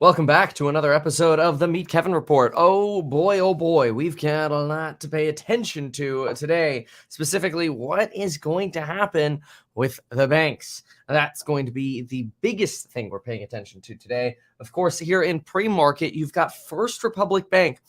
Welcome back to another episode of the Meet Kevin Report. Oh boy, we've got a lot to pay attention to today. Specifically, what is going to happen with the banks? That's going to be the biggest thing we're paying attention to today. Of course, here in pre-market, you've got First Republic Bank.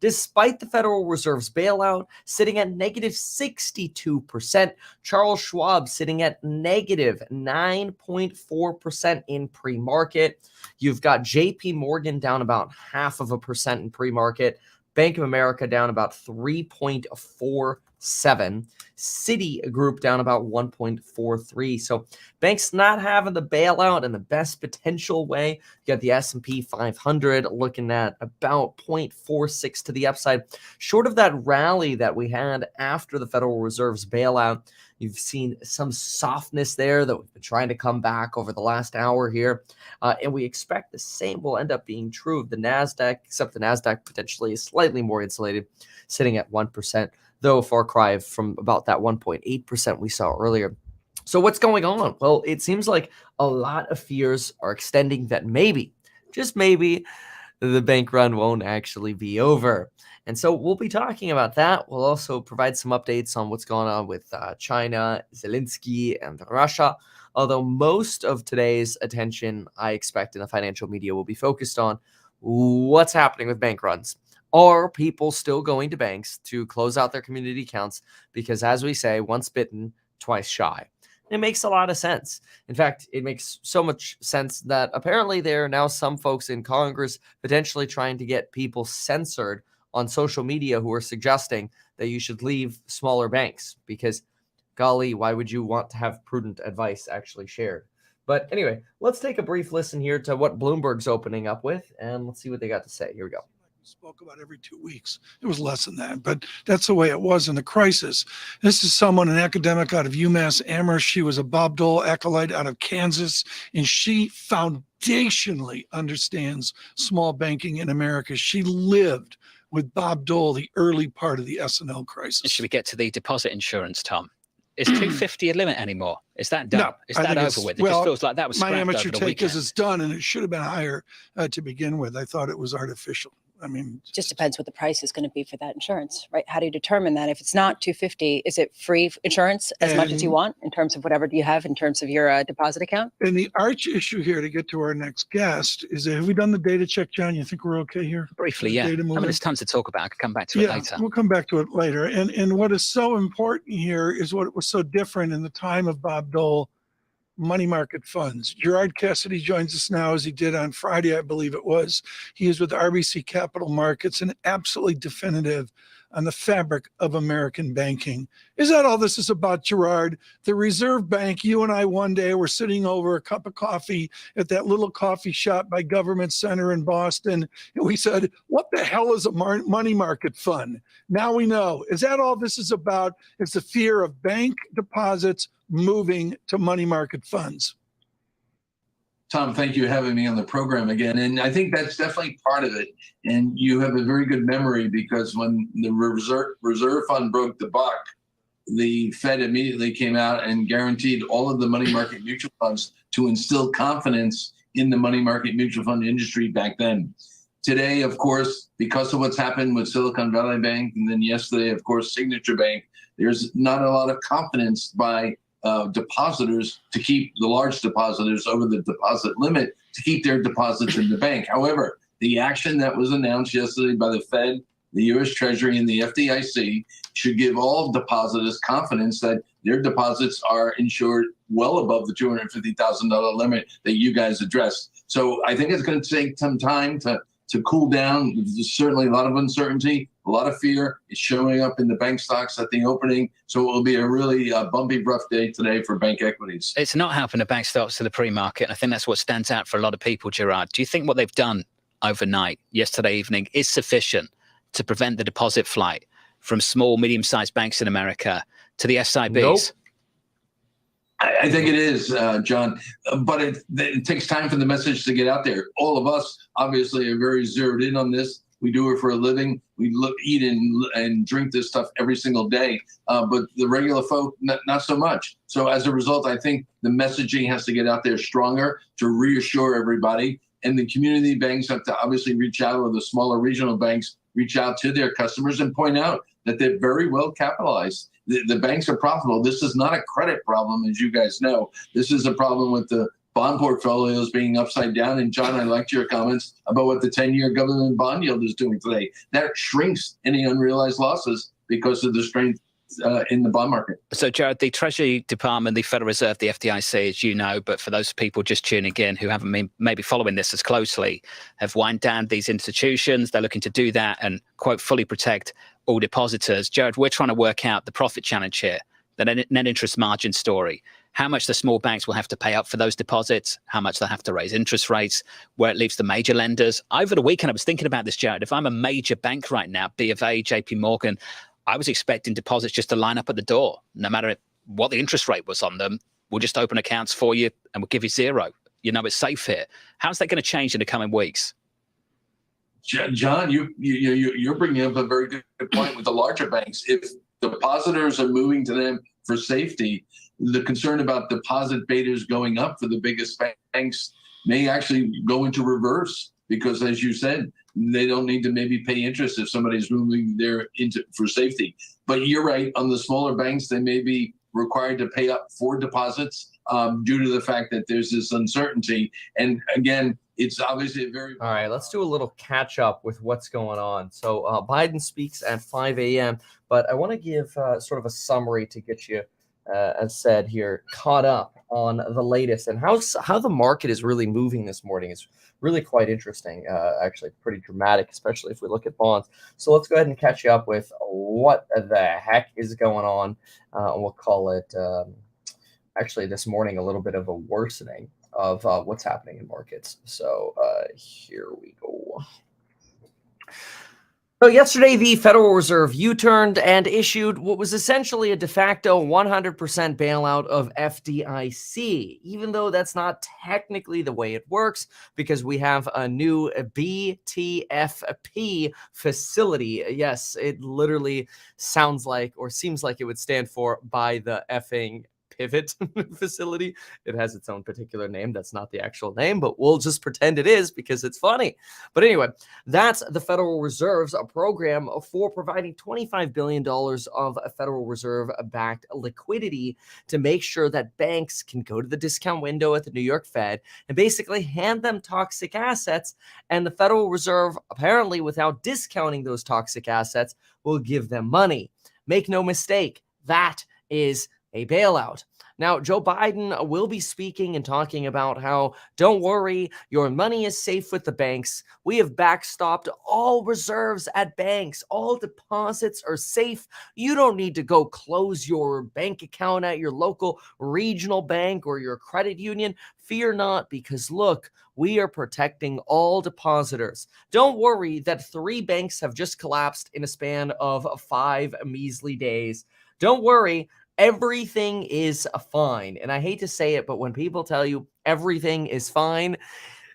Despite the Federal Reserve's bailout sitting at negative 62%, Charles Schwab sitting at negative 9.4% in pre-market. You've got JP Morgan down about 0.5% in pre-market. Bank of America down about 3.47. Citigroup down about 1.43. So banks not having the bailout in the best potential way. You got the S&P 500 looking at about 0.46 to the upside. Short of that rally that we had after the Federal Reserve's bailout, you've seen some softness there that we've been trying to come back over the last hour here. And we expect the same will end up being true of the NASDAQ, except the NASDAQ potentially is slightly more insulated, sitting at 1%, though a far cry from about that 1.8% we saw earlier. So what's going on? Well, it seems like a lot of fears are extending that maybe, just maybe, the bank run won't actually be over. And so we'll be talking about that. We'll also provide some updates on what's going on with China, Zelensky, and Russia. Although most of today's attention, I expect, in the financial media will be focused on what's happening with bank runs. Are people still going to banks to close out their community accounts? Because as we say, once bitten, twice shy. It makes a lot of sense. In fact, it makes so much sense that apparently there are now some folks in Congress potentially trying to get people censored on social media who are suggesting that you should leave smaller banks because, golly, why would you want to have prudent advice actually shared? But anyway, let's take a brief listen here to what Bloomberg's opening up with, and let's see what they got to say. Here we go. Spoke about every 2 weeks. It was less than that, but that's the way it was in the crisis. This is someone, an academic out of UMass Amherst. She was a Bob Dole acolyte out of Kansas, and she foundationally understands small banking in America. She lived with Bob Dole the early part of the S&L crisis. Should we get to the deposit insurance, Tom? Is $250 a limit anymore? Is that done? No, is that over with? It just feels like that was my scrapped amateur over the take weekend. is it's done, and it should have been higher to begin with. I thought it was artificial. I mean, just depends what the price is going to be for that insurance, right? How do you determine that? If it's not $250, is it free insurance as much as you want in terms of whatever you have in terms of your deposit account? And the arch issue here, to get to our next guest, is have we done the data check, John? You think we're okay here? Briefly, yeah. I mean, there's tons to talk about. I could come back to it later. We'll come back to it later. And what is so important here is what was so different in the time of Bob Dole. Money market funds. Gerard Cassidy joins us now, as he did on Friday, I believe it was. He is with RBC Capital Markets and absolutely definitive on the fabric of American banking. Is that all this is about, Gerard? The Reserve Bank, you and I one day were sitting over a cup of coffee at that little coffee shop by Government Center in Boston, and we said, what the hell is a money market fund? Now we know. Is that all this is about? It's the fear of bank deposits moving to money market funds. Tom, thank you for having me on the program again. And I think that's definitely part of it. And you have a very good memory because when the reserve fund broke the buck, the Fed immediately came out and guaranteed all of the money market mutual funds to instill confidence in the money market mutual fund industry back then. Today, of course, because of what's happened with Silicon Valley Bank, and then yesterday, of course, Signature Bank, there's not a lot of confidence by depositors to keep the large depositors over the deposit limit to keep their deposits in the bank. However, the action that was announced yesterday by the Fed, the U.S. Treasury, and the FDIC should give all depositors confidence that their deposits are insured well above the $250,000 limit that you guys addressed. So I think it's going to take some time to cool down. There's certainly a lot of uncertainty, a lot of fear. It's showing up in the bank stocks at the opening. So it will be a really bumpy, rough day today for bank equities. It's not helping the bank stocks to the pre-market. I think that's what stands out for a lot of people, Gerard. Do you think what they've done overnight, yesterday evening, is sufficient to prevent the deposit flight from small, medium-sized banks in America to the SIBs? Nope. I think it is, John, but it takes time for the message to get out there. All of us, obviously, are very zeroed in on this. We do it for a living. We eat and drink this stuff every single day, but the regular folk, not so much. So as a result, I think the messaging has to get out there stronger to reassure everybody. and the community banks have to obviously reach out, or the smaller regional banks reach out to their customers and point out that they're very well capitalized. The banks are profitable. This is not a credit problem, as you guys know. This is a problem with the bond portfolios being upside down. And John, I liked your comments about what the 10-year government bond yield is doing today. That shrinks any unrealized losses because of the strength in the bond market. So, Jared, the Treasury Department, the Federal Reserve, the FDIC, as you know, but for those people just tuning in who haven't been maybe following this as closely, have wound down these institutions. They're looking to do that and, quote, fully protect all depositors. Jared, we're trying to work out the profit challenge here, the net interest margin story. How much the small banks will have to pay up for those deposits, how much they'll have to raise interest rates, where it leaves the major lenders. Over the weekend, I was thinking about this, Jared. If I'm a major bank right now, B of A, JP Morgan, I was expecting deposits just to line up at the door. No matter what the interest rate was on them, we'll just open accounts for you and we'll give you zero. You know, it's safe here. How's that going to change in the coming weeks? John, you're bringing up a very good point with the larger banks. If depositors are moving to them for safety, the concern about deposit betas going up for the biggest banks may actually go into reverse, because, as you said, they don't need to maybe pay interest if somebody's moving there for safety. But you're right, on the smaller banks, they may be required to pay up for deposits due to the fact that there's this uncertainty. And again, it's obviously a very... All right, let's do a little catch up with what's going on. So Biden speaks at 5 a.m., but I want to give sort of a summary to get you, as said here, caught up on the latest, and how the market is really moving this morning is really quite interesting, actually pretty dramatic, especially if we look at bonds. So let's go ahead and catch you up with what the heck is going on. We'll call it, actually this morning, a little bit of a worsening of what's happening in markets. So here we go. So yesterday, the Federal Reserve U-turned and issued what was essentially a de facto 100% bailout of FDIC, even though that's not technically the way it works, because we have a new BTFP facility. Yes, it literally sounds like, or seems like it would stand for by the effing pivot facility. It has its own particular name. That's not the actual name, but we'll just pretend it is because it's funny. But anyway, that's the Federal Reserve's program for providing $25 billion of Federal Reserve-backed liquidity to make sure that banks can go to the discount window at the New York Fed and basically hand them toxic assets. And the Federal Reserve, apparently without discounting those toxic assets, will give them money. Make no mistake, that is a bailout. Now, Joe Biden will be speaking and talking about how, don't worry, your money is safe with the banks. We have backstopped all reserves at banks. All deposits are safe. You don't need to go close your bank account at your local regional bank or your credit union. Fear not, because look, we are protecting all depositors. Don't worry that 3 banks have just collapsed in a span of 5 measly days. Don't worry. Everything is fine. And I hate to say it, but when people tell you everything is fine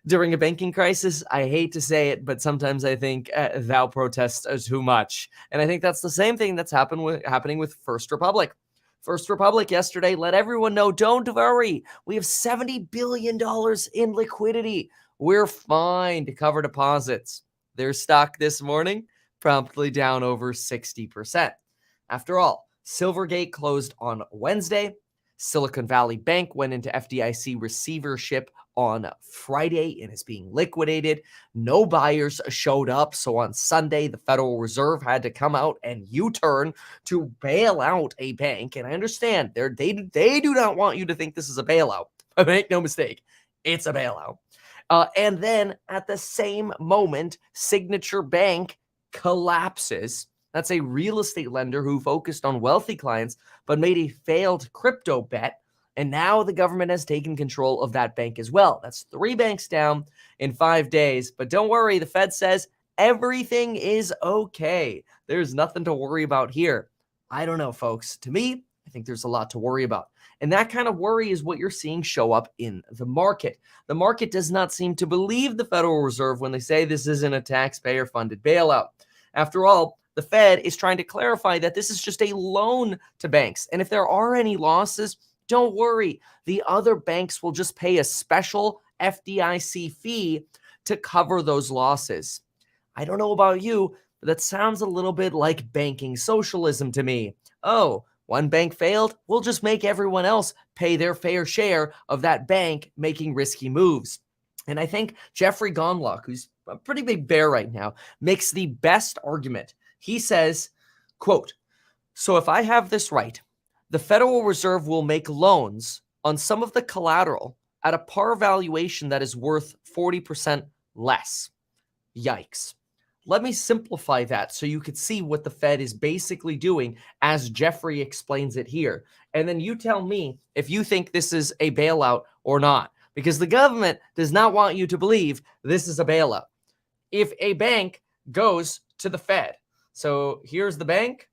during a banking crisis, I hate to say it, but sometimes I think thou protest too much. And I think that's the same thing that's happening with First Republic. First Republic yesterday let everyone know, don't worry, we have $70 billion in liquidity. We're fine to cover deposits. Their stock this morning promptly down over 60%. After all, Silvergate closed on Wednesday. Silicon Valley Bank went into FDIC receivership on Friday and is being liquidated. No buyers showed up. So on Sunday, the Federal Reserve had to come out and U-turn to bail out a bank. And I understand they do not want you to think this is a bailout. But make no mistake, it's a bailout. And then at the same moment, Signature Bank collapses. That's a real estate lender who focused on wealthy clients, but made a failed crypto bet. And now the government has taken control of that bank as well. That's 3 banks down in 5 days. But don't worry, the Fed says everything is okay. There's nothing to worry about here. I don't know, folks. To me, I think there's a lot to worry about. And that kind of worry is what you're seeing show up in the market. The market does not seem to believe the Federal Reserve when they say this isn't a taxpayer-funded bailout. After all, the Fed is trying to clarify that this is just a loan to banks. And if there are any losses, don't worry. The other banks will just pay a special FDIC fee to cover those losses. I don't know about you, but that sounds a little bit like banking socialism to me. Oh, one bank failed, we'll just make everyone else pay their fair share of that bank making risky moves. And I think Jeffrey Gonlock, who's a pretty big bear right now, makes the best argument. He says, quote, "So if I have this right, the Federal Reserve will make loans on some of the collateral at a par valuation that is worth 40% less." Yikes. Let me simplify that so you could see what the Fed is basically doing as Jeffrey explains it here. And then you tell me if you think this is a bailout or not, because the government does not want you to believe this is a bailout. If a bank goes to the Fed, so here's the bank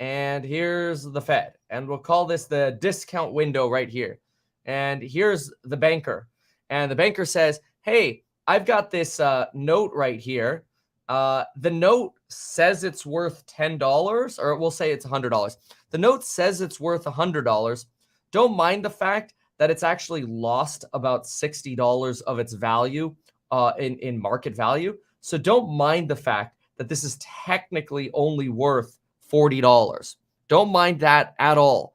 and here's the Fed, and we'll call this the discount window right here. And here's the banker, and the banker says, "Hey, I've got this note right here. The note says it's worth $10, or we'll say it's $100. The note says it's worth $100. Don't mind the fact that it's actually lost about $60 of its value in market value. So don't mind the fact that this is technically only worth $40. Don't mind that at all.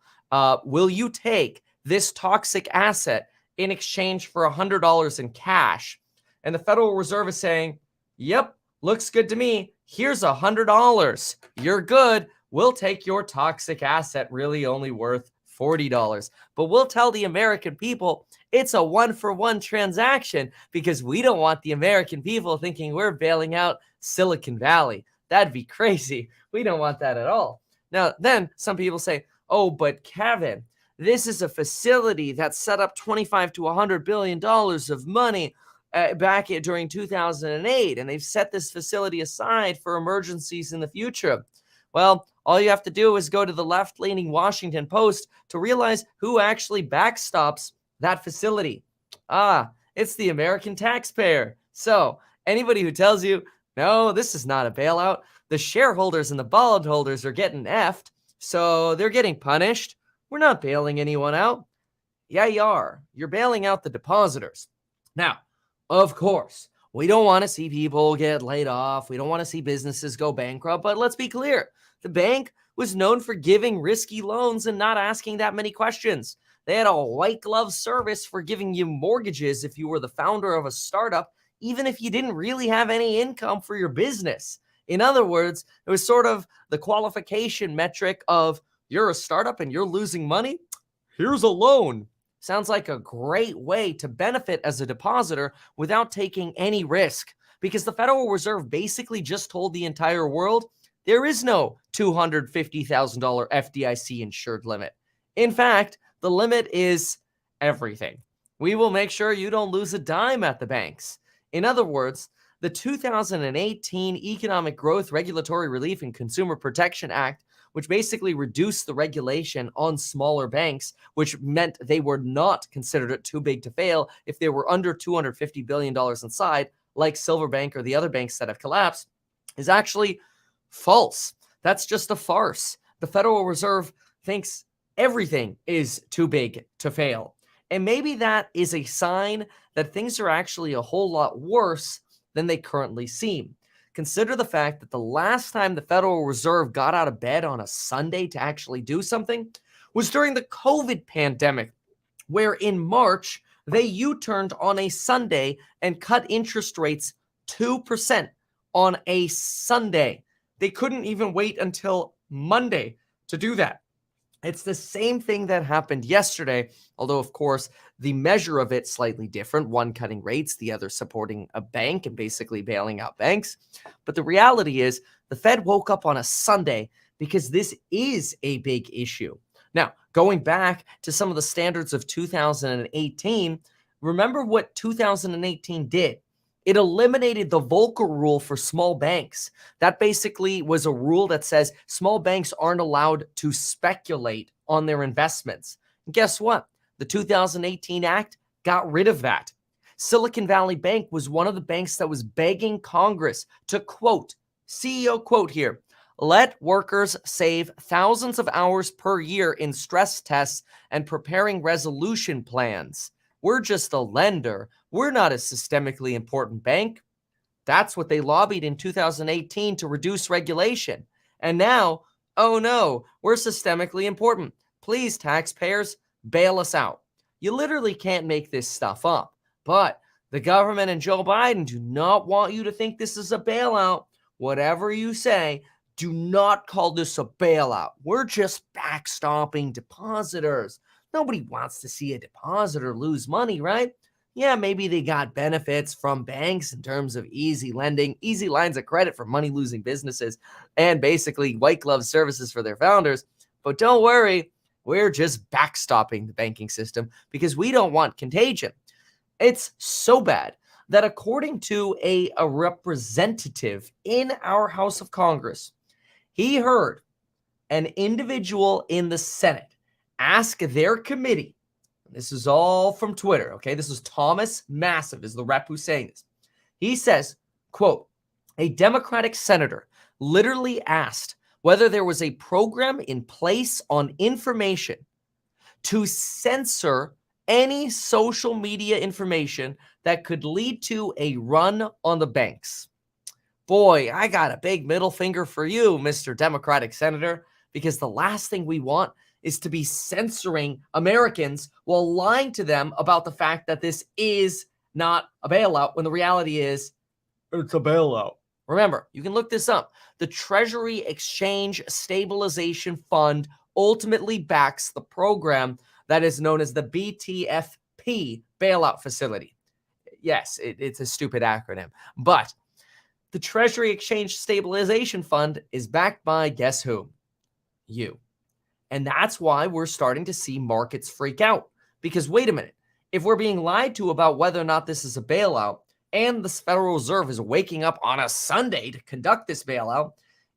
Will you take this toxic asset in exchange for $100 in cash?" And the Federal Reserve is saying, "Yep, looks good to me. Here's $100. You're good. We'll take your toxic asset, really only worth $40. But we'll tell the American people it's a one-for-one transaction because we don't want the American people thinking we're bailing out Silicon Valley. That'd be crazy. We don't want that at all." Now, then some people say, "Oh, but Kevin, this is a facility that set up $25 to $100 billion of money back during 2008, and they've set this facility aside for emergencies in the future." Well, all you have to do is go to the left-leaning Washington Post to realize who actually backstops that facility. It's the American taxpayer. So anybody who tells you, no, this is not a bailout, the shareholders and the bondholders are getting effed, so they're getting punished. We're not bailing anyone out. Yeah, you are. You're bailing out the depositors. Now, of course, we don't want to see people get laid off. We don't want to see businesses go bankrupt. But let's be clear. The bank was known for giving risky loans and not asking that many questions. They had a white glove service for giving you mortgages if you were the founder of a startup, even if you didn't really have any income for your business. In other words, it was sort of the qualification metric of you're a startup and you're losing money. Here's a loan. Sounds like a great way to benefit as a depositor without taking any risk, because the Federal Reserve basically just told the entire world there is no $250,000 FDIC insured limit. In fact, the limit is everything. We will make sure you don't lose a dime at the banks. In other words, the 2018 Economic Growth, Regulatory Relief, and Consumer Protection Act, which basically reduced the regulation on smaller banks, which meant they were not considered too big to fail if they were under $250 billion inside, like Silverbank or the other banks that have collapsed, is actually false. That's just a farce. The Federal Reserve thinks everything is too big to fail. And maybe that is a sign that things are actually a whole lot worse than they currently seem. Consider the fact that the last time the Federal Reserve got out of bed on a Sunday to actually do something was during the COVID pandemic, where in March, they U-turned on a Sunday and cut interest rates 2% on a Sunday. They couldn't even wait until Monday to do that. It's the same thing that happened yesterday, although, of course, the measure of it slightly different, one cutting rates, the other supporting a bank and basically bailing out banks. But the reality is the Fed woke up on a Sunday because this is a big issue. Now, going back to some of the standards of 2018, remember what 2018 did. It eliminated the Volcker rule for small banks. That basically was a rule that says small banks aren't allowed to speculate on their investments. And guess what? The 2018 Act got rid of that. Silicon Valley Bank was one of the banks that was begging Congress to, quote, CEO quote here, "Let workers save thousands of hours per year in stress tests and preparing resolution plans." We're just a lender. We're not a systemically important bank. That's what they lobbied in 2018 to reduce regulation. And now, oh no, we're systemically important. Please, taxpayers, bail us out. You literally can't make this stuff up. But the government and Joe Biden do not want you to think this is a bailout. Whatever you say, do not call this a bailout. We're just backstopping depositors. Nobody wants to see a depositor lose money, right? Yeah, maybe they got benefits from banks in terms of easy lending, easy lines of credit for money-losing businesses, and basically white glove services for their founders. But don't worry, we're just backstopping the banking system because we don't want contagion. It's so bad that according to a representative in our House of Congress, he heard an individual in the Senate ask their committee, this is all from Twitter, okay? This is Thomas Massive is the rep who's saying this. He says, quote, a Democratic senator literally asked whether there was a program in place on information to censor any social media information that could lead to a run on the banks. Boy, I got a big middle finger for you, Mr. Democratic Senator, because the last thing we want is to be censoring Americans while lying to them about the fact that this is not a bailout when the reality is it's a bailout. Remember, you can look this up. The Treasury Exchange Stabilization Fund ultimately backs the program that is known as the BTFP bailout facility. Yes, it's a stupid acronym, but the Treasury Exchange Stabilization Fund is backed by guess who? You. And that's why we're starting to see markets freak out. Because wait a minute, if we're being lied to about whether or not this is a bailout, and the Federal Reserve is waking up on a Sunday to conduct this bailout,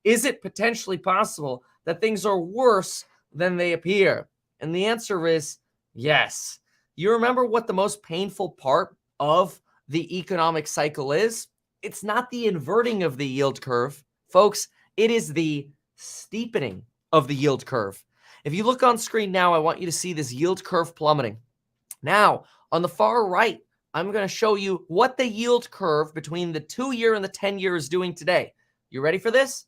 is it potentially possible that things are worse than they appear? And the answer is yes. You remember what the most painful part of the economic cycle is? It's not the inverting of the yield curve, folks. It is the steepening of the yield curve. If you look on screen now, I want you to see this yield curve plummeting. Now, on the far right, I'm going to show you what the yield curve between the 2-year and the 10-year is doing today. You ready for this?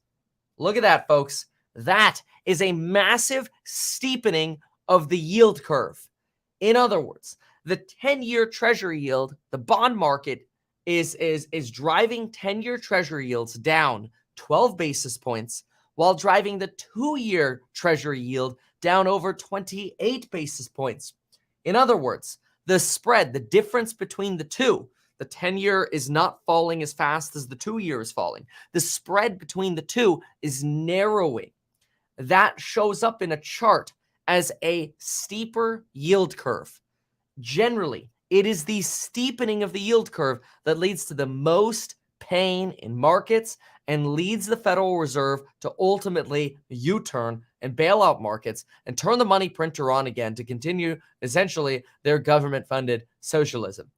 Look at that, folks. That is a massive steepening of the yield curve. In other words, the 10-year Treasury yield, the bond market is driving 10-year Treasury yields down 12 basis points while driving the 2-year Treasury yield down over 28 basis points. In other words, the spread, the difference between the two, the 10-year is not falling as fast as the 2-year is falling. The spread between the two is narrowing. That shows up in a chart as a steeper yield curve. Generally, it is the steepening of the yield curve that leads to the most pain in markets and leads the Federal Reserve to ultimately U-turn and bail out markets and turn the money printer on again to continue essentially their government-funded socialism.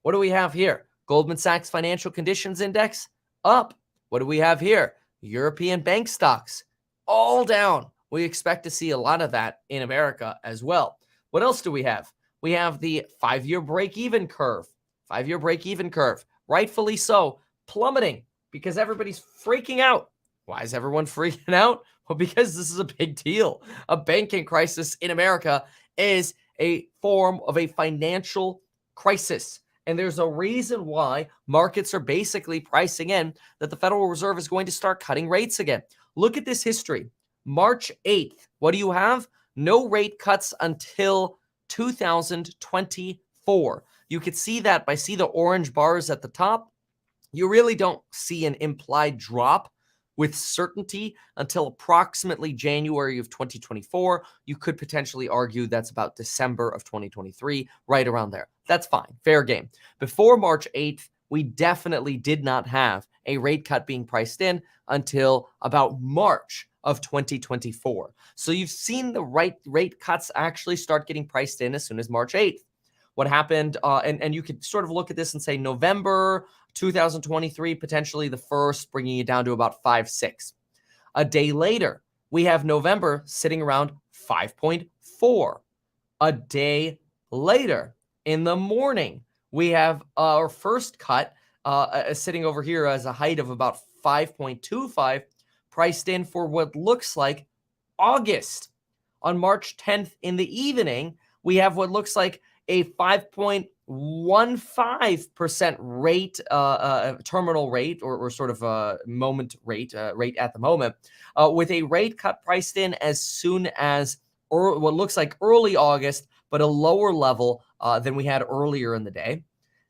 What do we have here? Goldman Sachs Financial Conditions Index up. What do we have here? European bank stocks all down. We expect to see a lot of that in America as well. What else do we have? We have the 5-year break-even curve. 5-year break-even curve, rightfully so, plummeting because everybody's freaking out. Why is everyone freaking out? Well, because this is a big deal. A banking crisis in America is a form of a financial crisis. And there's a reason why markets are basically pricing in that the Federal Reserve is going to start cutting rates again. Look at this history. March 8th, what do you have? No rate cuts until 2024. You could see that by the orange bars at the top. You really don't see an implied drop with certainty until approximately January of 2024. You could potentially argue that's about December of 2023, right around there. That's fine. Fair game. Before March 8th, we definitely did not have a rate cut being priced in until about March of 2024. So you've seen the rate cuts actually start getting priced in as soon as March 8th. What happened, and you could sort of look at this and say November 2023, potentially the first, bringing it down to about 5.6. A day later, we have November sitting around 5.4. A day later, In the morning, we have our first cut sitting over here as a height of about 5.25, priced in for what looks like August. On March 10th in the evening, we have what looks like a 5.15% rate, terminal rate, or sort of a moment rate, rate at the moment, with a rate cut priced in as soon as what looks like early August, but a lower level than we had earlier in the day.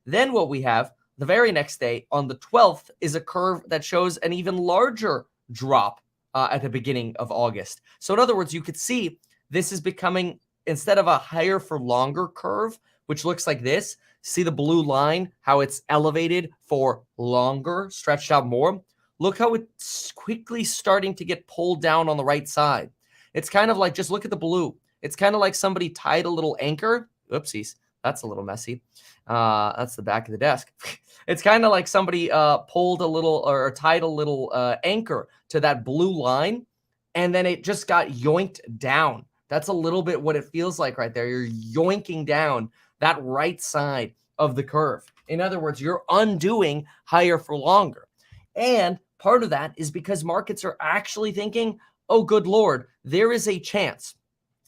Then what we have the very next day on the 12th is a curve that shows an even larger drop at the beginning of August. So in other words, you could see this is becoming, instead of a higher for longer curve, which looks like this, see the blue line, how it's elevated for longer, stretched out more. Look how it's quickly starting to get pulled down on the right side. It's kind of like, just look at the blue. It's kind of like somebody tied a little anchor. Oopsies, that's a little messy. That's the back of the desk. It's kind of like somebody pulled a little or tied a little anchor to that blue line, and then it just got yoinked down. That's a little bit what it feels like right there. You're yoinking down that right side of the curve. In other words, you're undoing higher for longer. And part of that is because markets are actually thinking, oh, good Lord, there is a chance.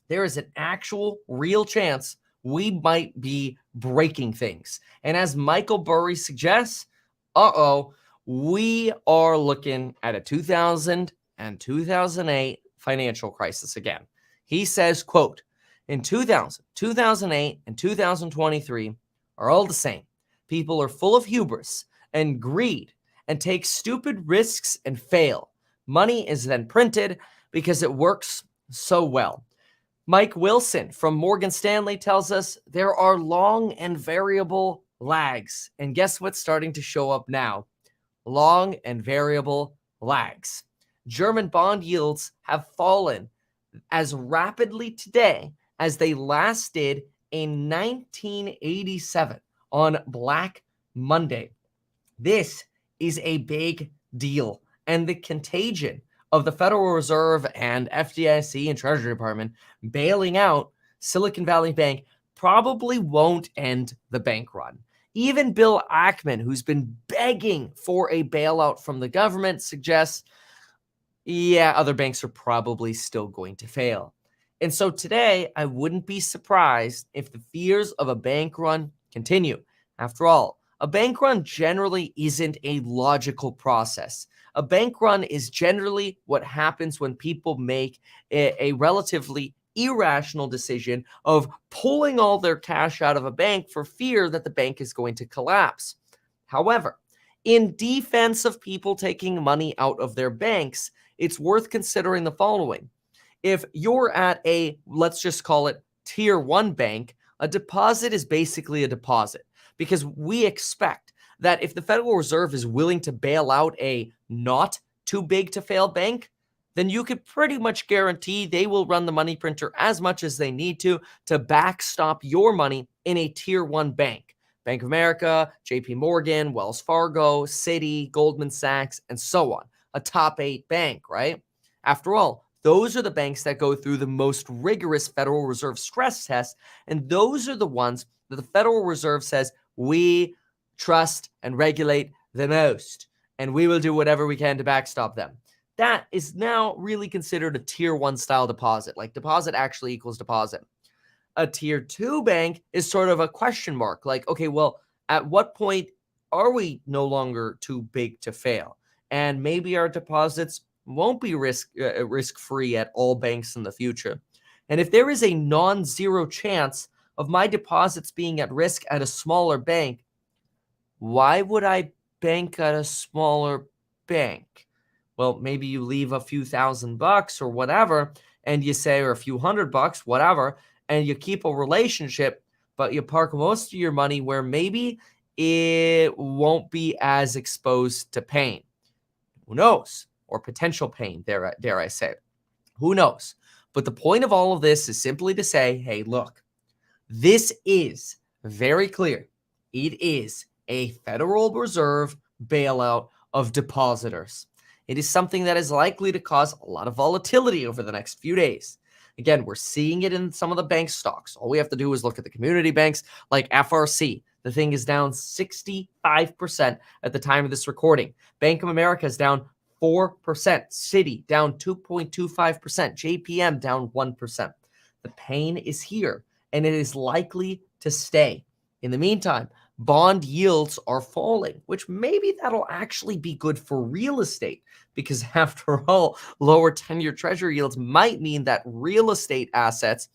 There is an actual real chance we might be breaking things. And as Michael Burry suggests, we are looking at a 2000 and 2008 financial crisis again. He says, quote, in 2000, 2008, and 2023 are all the same. People are full of hubris and greed and take stupid risks and fail. Money is then printed because it works so well. Mike Wilson from Morgan Stanley tells us there are long and variable lags. And guess what's starting to show up now? Long and variable lags. German bond yields have fallen as rapidly today as they last did in 1987 on Black Monday. This is a big deal, and the contagion of the Federal Reserve and FDIC and Treasury Department bailing out Silicon Valley Bank probably won't end the bank run. Even Bill Ackman, who's been begging for a bailout from the government, suggests, yeah, other banks are probably still going to fail. And so today, I wouldn't be surprised if the fears of a bank run continue. After all, a bank run generally isn't a logical process. A bank run is generally what happens when people make a relatively irrational decision of pulling all their cash out of a bank for fear that the bank is going to collapse. However, in defense of people taking money out of their banks, it's worth considering the following. If you're at a, let's just call it tier 1 bank, a deposit is basically a deposit, because we expect that if the Federal Reserve is willing to bail out a not too big to fail bank, then you could pretty much guarantee they will run the money printer as much as they need to backstop your money in a tier 1 bank. Bank of America, JP Morgan, Wells Fargo, Citi, Goldman Sachs, and so on. A top 8 bank, right? After all, those are the banks that go through the most rigorous Federal Reserve stress tests, and those are the ones that the Federal Reserve says we trust and regulate the most, and we will do whatever we can to backstop them. That is now really considered a tier 1 style deposit. Like, deposit actually equals deposit. A tier 2 bank is sort of a question mark. Like, okay, well, at what point are we no longer too big to fail? And maybe our deposits won't be risk-free at all banks in the future. And if there is a non-zero chance of my deposits being at risk at a smaller bank, why would I bank at a smaller bank? Well, maybe you leave a few $1,000 or whatever, and you say, or a few $100, whatever, and you keep a relationship, but you park most of your money where maybe it won't be as exposed to pain. Who knows? Or potential pain, dare I say. Who knows? But the point of all of this is simply to say, hey, look, this is very clear. It is a Federal Reserve bailout of depositors. It is something that is likely to cause a lot of volatility over the next few days. Again, we're seeing it in some of the bank stocks. All we have to do is look at the community banks like FRC. The thing is down 65% at the time of this recording. Bank of America is down 4%. Citi down 2.25%. JPM down 1%. The pain is here, and it is likely to stay. In the meantime, bond yields are falling, which maybe that'll actually be good for real estate, because after all, lower 10-year treasury yields might mean that real estate assets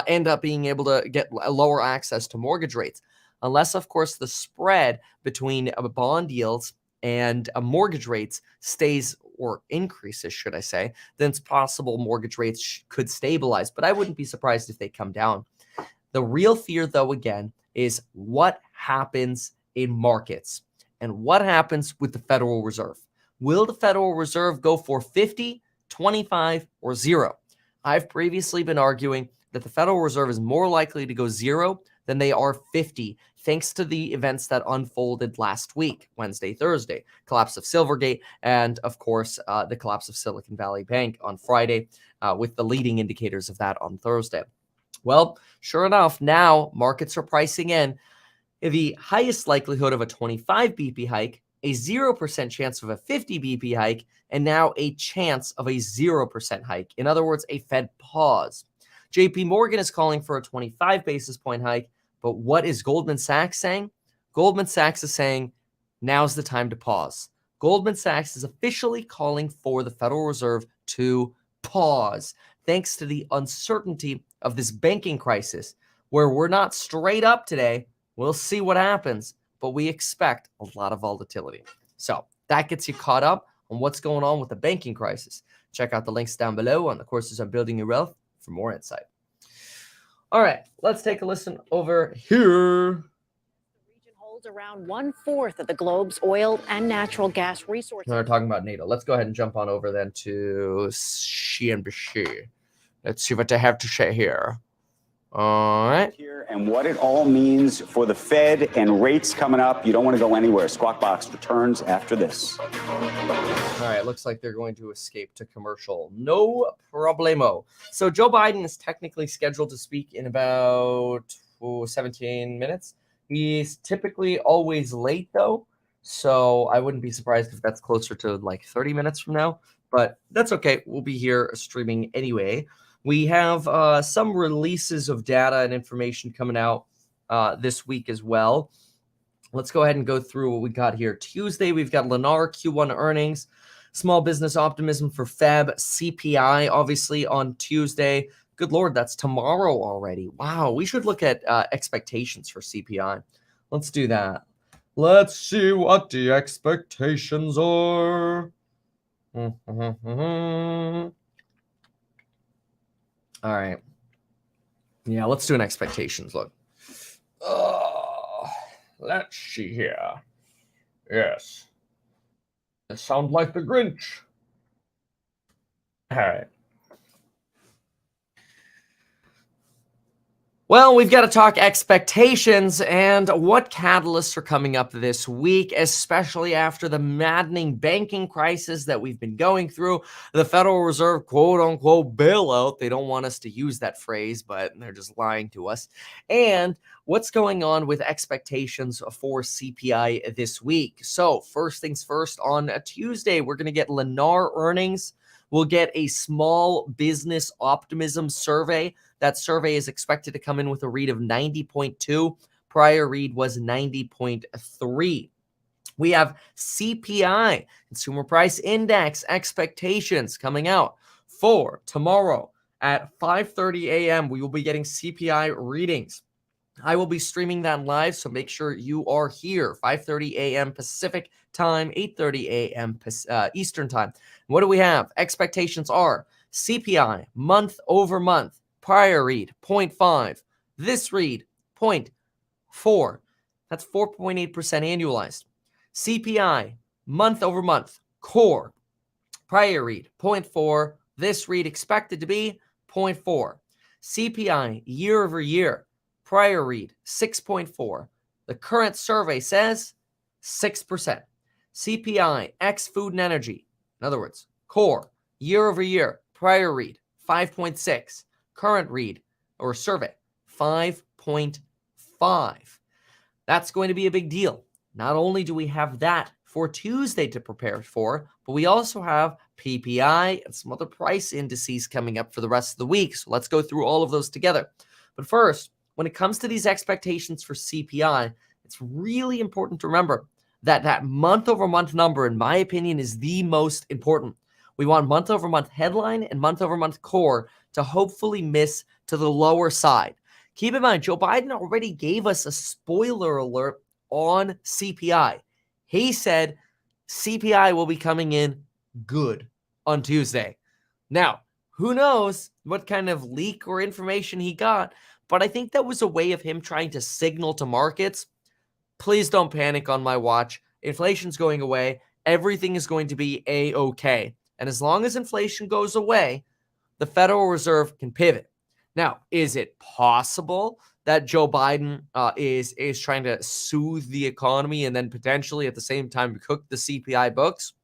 end up being able to get lower access to mortgage rates. Unless, of course, the spread between bond yields and mortgage rates stays or increases, should I say, then it's possible mortgage rates could stabilize. But I wouldn't be surprised if they come down. The real fear, though, again, is what happens in markets and what happens with the Federal Reserve. Will the Federal Reserve go for 50, 25, or 0? I've previously been arguing that the Federal Reserve is more likely to go 0 than they are 50, thanks to the events that unfolded last week, Wednesday, Thursday, collapse of Silvergate, and of course, the collapse of Silicon Valley Bank on Friday, with the leading indicators of that on Thursday. Well, sure enough, now markets are pricing in the highest likelihood of a 25 BP hike, a 0% chance of a 50 BP hike, and now a chance of a 0% hike. In other words, a Fed pause. JP Morgan is calling for a 25 basis point hike, but what is Goldman Sachs saying? Goldman Sachs is saying, now's the time to pause. Goldman Sachs is officially calling for the Federal Reserve to pause, thanks to the uncertainty of this banking crisis, where we're not straight up today. We'll see what happens, but we expect a lot of volatility. So that gets you caught up on what's going on with the banking crisis. Check out the links down below on the courses on building your wealth for more insight. All right, let's take a listen over here. The region holds around 1/4 of the globe's oil and natural gas resources. We're talking about NATO. Let's go ahead and jump on over then to CNBC. Let's see what they have to say here. All right. Here and what it all means for the Fed and rates coming up. You don't want to go anywhere. Squawk Box returns after this. All right, looks like they're going to escape to commercial. No problemo. So Joe Biden is technically scheduled to speak in about 17 minutes. He's typically always late, though, so I wouldn't be surprised if that's closer to like 30 minutes from now. But that's okay. We'll be here streaming anyway. We have some releases of data and information coming out this week as well. Let's go ahead and go through what we got here. Tuesday, we've got Lennar Q1 earnings, small business optimism for Feb, CPI, obviously, on Tuesday. Good Lord, that's tomorrow already. Wow, we should look at expectations for CPI. Let's do that. Let's see what the expectations are. All right. Yeah, let's do an expectations look. Let's see here. Yes. It sounds like the Grinch. All right. Well, we've got to talk expectations and what catalysts are coming up this week, especially after the maddening banking crisis that we've been going through. The Federal Reserve, quote unquote, bailout. They don't want us to use that phrase, but they're just lying to us. And what's going on with expectations for CPI this week? So first things first, on a Tuesday, we're going to get Lennar earnings. We'll get a small business optimism survey. That survey is expected to come in with a read of 90.2. Prior read was 90.3. We have CPI, Consumer Price Index expectations coming out for tomorrow at 5:30 a.m. We will be getting CPI readings. I will be streaming that live, so make sure you are here. 5:30 a.m. Pacific time, 8:30 a.m. Eastern time. What do we have? Expectations are CPI month over month. Prior read 0.5. This read 0.4. That's 4.8% annualized. CPI month over month. Core. Prior read 0.4. This read expected to be 0.4. CPI year over year. Prior read 6.4. The current survey says 6%. CPI ex food and energy. In other words, core year over year. Prior read 5.6. current read or survey, 5.5. That's going to be a big deal. Not only do we have that for Tuesday to prepare for, but we also have PPI and some other price indices coming up for the rest of the week. So let's go through all of those together. But first, when it comes to these expectations for CPI, it's really important to remember that that month-over-month number, in my opinion, is the most important. We want month-over-month headline and month-over-month core to hopefully miss to the lower side. Keep in mind, Joe Biden already gave us a spoiler alert on CPI. He said CPI will be coming in good on Tuesday. Now, who knows what kind of leak or information he got, but I think that was a way of him trying to signal to markets, please don't panic on my watch. Inflation's going away. Everything is going to be A-okay. And as long as inflation goes away, the Federal Reserve can pivot. Now, is it possible that Joe Biden is trying to soothe the economy and then potentially at the same time cook the CPI books?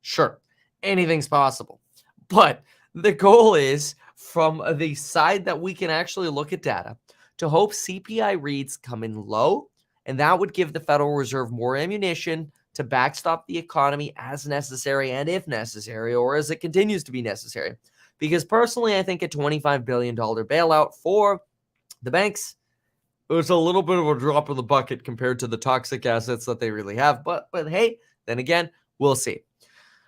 Sure, anything's possible. But the goal is, from the side that we can actually look at data, to hope CPI reads come in low, and that would give the Federal Reserve more ammunition to backstop the economy as necessary and if necessary, or as it continues to be necessary. Because personally, I think a $25 billion bailout for the banks is a little bit of a drop in the bucket compared to the toxic assets that they really have. But hey, then again, we'll see.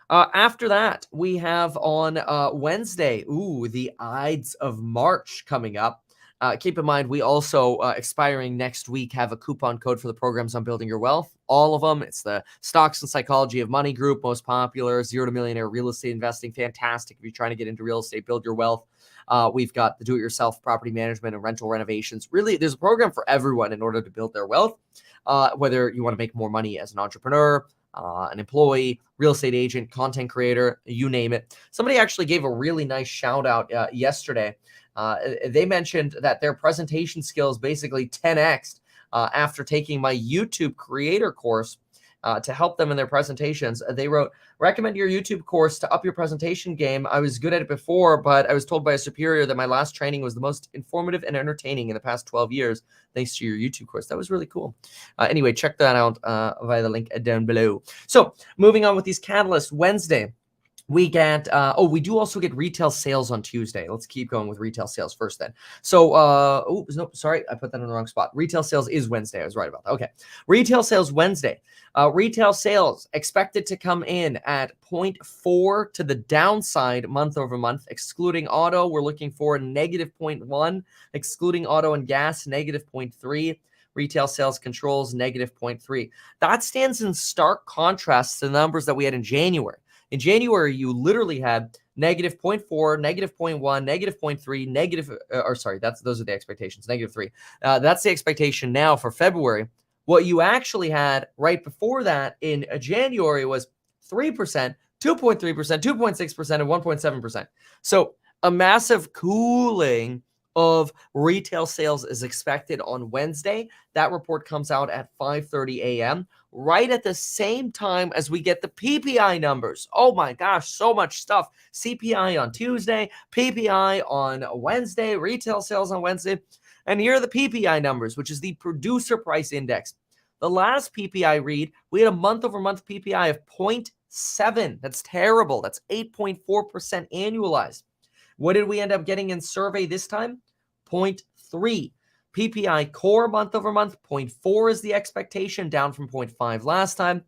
After that, we have on Wednesday, the Ides of March coming up. Keep in mind, we also, expiring next week, have a coupon code for the programs on Building Your Wealth. All of them. It's the Stocks and Psychology of Money group, most popular, Zero to Millionaire Real Estate Investing. Fantastic if you're trying to get into real estate, build your wealth. We've got the do-it-yourself property management and rental renovations. Really, there's a program for everyone in order to build their wealth, whether you want to make more money as an entrepreneur, an employee, real estate agent, content creator, you name it. Somebody actually gave a really nice shout out yesterday. They mentioned that their presentation skills basically 10x'd after taking my YouTube creator course to help them in their presentations. They wrote, recommend your YouTube course to up your presentation game. I was good at it before, but I was told by a superior that my last training was the most informative and entertaining in the past 12 years, thanks to your YouTube course. That was really cool. Anyway, check that out via the link down below. So moving on with these catalysts, Wednesday, we get, we do also get retail sales on Tuesday. Let's keep going with retail sales first then. So, no, sorry, I put that in the wrong spot. Retail sales is Wednesday. I was right about that. Okay. Retail sales Wednesday. Retail sales expected to come in at 0.4 to the downside month over month, excluding auto. We're looking for negative 0.1, excluding auto and gas, negative 0.3. Retail sales controls, negative 0.3. That stands in stark contrast to the numbers that we had in January. In January, you literally had negative 0.4, negative 0.1, negative 0.3, negative, those are the expectations, negative 3. That's the expectation now for February. What you actually had right before that in January was 3%, 2.3%, 2.6%, and 1.7%. So a massive cooling of retail sales is expected on Wednesday. That report comes out at 5:30 a.m., right at the same time as we get the PPI numbers. Oh my gosh, so much stuff. CPI on Tuesday, PPI on Wednesday, retail sales on Wednesday. And here are the PPI numbers, which is the Producer Price Index. The last PPI read, we had a month-over-month PPI of 0.7. That's terrible. That's 8.4% annualized. What did we end up getting in survey this time? 0.3. PPI core month over month, 0.4 is the expectation, down from 0.5 last time.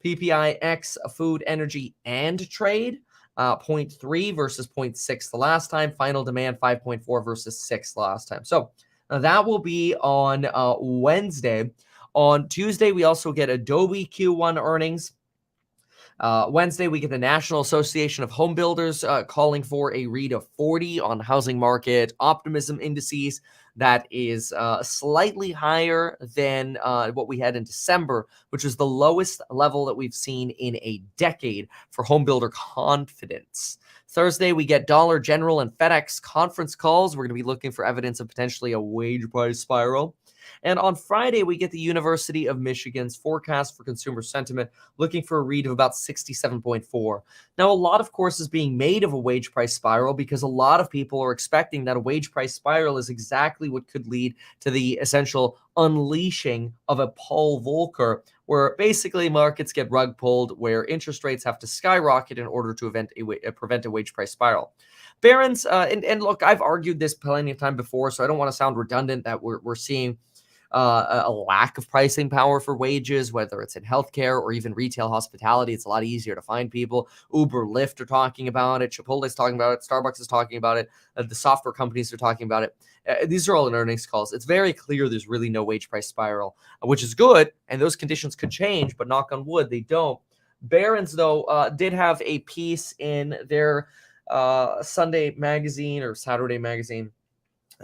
PPI X food, energy, and trade, 0.3 versus 0.6 the last time. Final demand, 5.4 versus 6 last time. So that will be on Wednesday. On Tuesday, we also get Adobe Q1 earnings. Wednesday, we get the National Association of Home Builders calling for a read of 40 on housing market optimism indices. That is slightly higher than what we had in December, which is the lowest level that we've seen in a decade for home builder confidence. Thursday, we get Dollar General and FedEx conference calls. We're going to be looking for evidence of potentially a wage price spiral. And on Friday, we get the University of Michigan's forecast for consumer sentiment, looking for a read of about 67.4. Now, a lot, of course, is being made of a wage price spiral because a lot of people are expecting that a wage price spiral is exactly what could lead to the essential unleashing of a Paul Volcker, where basically markets get rug pulled, where interest rates have to skyrocket in order to prevent a wage price spiral. Barron's, and look, I've argued this plenty of time before, so I don't want to sound redundant that we're seeing a lack of pricing power for wages, whether it's in healthcare or even retail hospitality. It's a lot easier to find people. Uber, Lyft are talking about it. Chipotle's talking about it. Starbucks is talking about it. The software companies are talking about it. These are all in earnings calls. It's very clear there's really no wage price spiral, which is good. And those conditions could change, but knock on wood, they don't. Barron's, though, did have a piece in their Sunday magazine or Saturday magazine.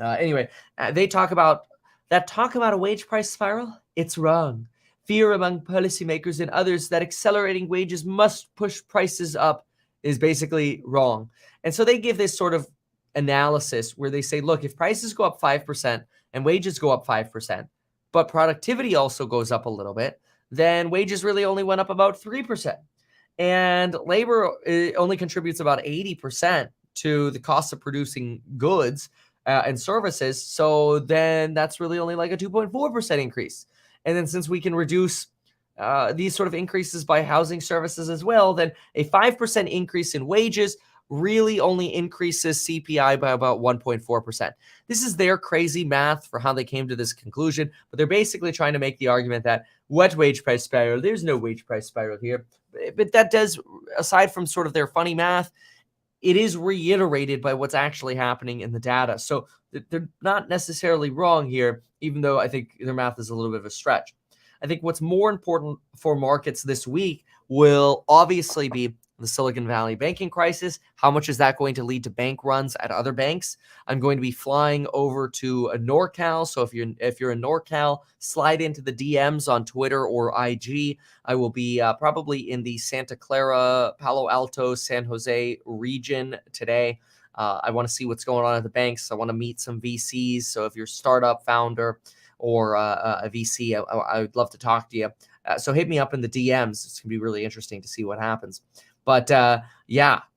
Anyway, they talk about a wage price spiral. It's wrong. Fear among policymakers and others that accelerating wages must push prices up is basically wrong. And so they give this sort of analysis where they say, look, if prices go up 5% and wages go up 5%, but productivity also goes up a little bit, then wages really only went up about 3%. And labor only contributes about 80% to the cost of producing goods and services. So then that's really only like a 2.4% increase. And then since we can reduce these sort of increases by housing services as well, then a 5% increase in wages really only increases CPI by about 1.4%. This is their crazy math for how they came to this conclusion, but they're basically trying to make the argument that what wage price spiral? There's no wage price spiral here. But that does, aside from sort of their funny math, it is reiterated by what's actually happening in the data. So they're not necessarily wrong here, even though I think their math is a little bit of a stretch. I think what's more important for markets this week will obviously be the Silicon Valley banking crisis. How much is that going to lead to bank runs at other banks? I'm going to be flying over to NorCal. So if you're in NorCal, slide into the DMs on Twitter or IG. I will be probably in the Santa Clara, Palo Alto, San Jose region today. I want to see what's going on at the banks. I want to meet some VCs. So if you're a startup founder or a VC, I would love to talk to you. So hit me up in the DMs. It's going to be really interesting to see what happens. But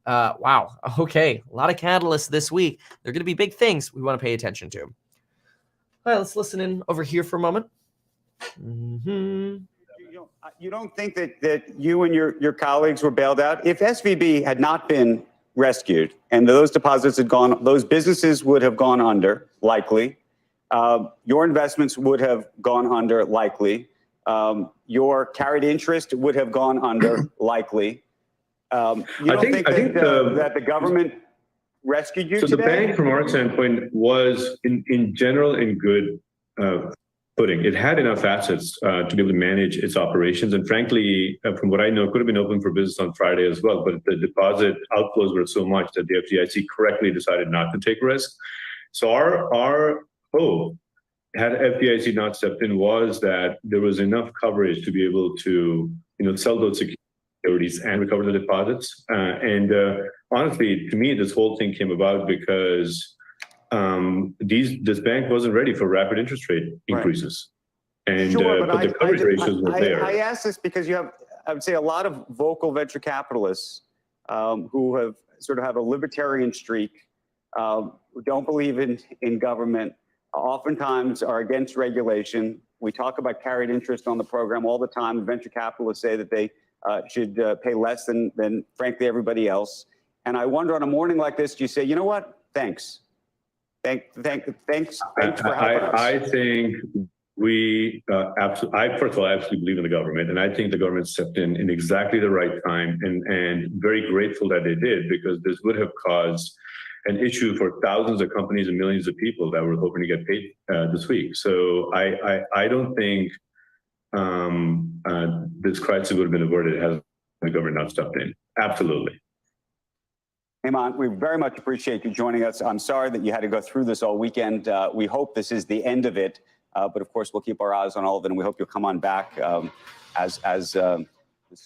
wow. Okay. A lot of catalysts this week. They're going to be big things we want to pay attention to. All right, let's listen in over here for a moment. You don't think that you and your colleagues were bailed out? If SVB had not been rescued and those deposits had gone, those businesses would have gone under, likely. Your investments would have gone under, likely. Your carried interest would have gone under, likely. You don't think that the government rescued you today? So the bank, from our standpoint, was in general in good footing. It had enough assets to be able to manage its operations. And frankly, from what I know, it could have been open for business on Friday as well. But the deposit outflows were so much that the FDIC correctly decided not to take risk. So our hope, had FDIC not stepped in, was that there was enough coverage to be able to sell those securities and recover the deposits. And honestly, to me, this whole thing came about because this bank wasn't ready for rapid interest rate increases. Right. And sure, but the coverage ratios were there. I ask this because you have, I would say, a lot of vocal venture capitalists who have sort of have a libertarian streak, who don't believe in government, oftentimes are against regulation. We talk about carried interest on the program all the time. Venture capitalists say that they should pay less than frankly everybody else. And I wonder, on a morning like this, do you say, you know what? Thanks. Thanks for helping us. I think we absolutely. I first of all, I absolutely believe in the government, and I think the government stepped in exactly the right time, and very grateful that they did, because this would have caused an issue for thousands of companies and millions of people that were hoping to get paid this week. So I don't think this crisis would have been averted had the government not stepped in. Absolutely. Hemant, we very much appreciate you joining us. I'm sorry that you had to go through this all weekend. We hope this is the end of it, but of course we'll keep our eyes on all of it, and we hope you'll come on back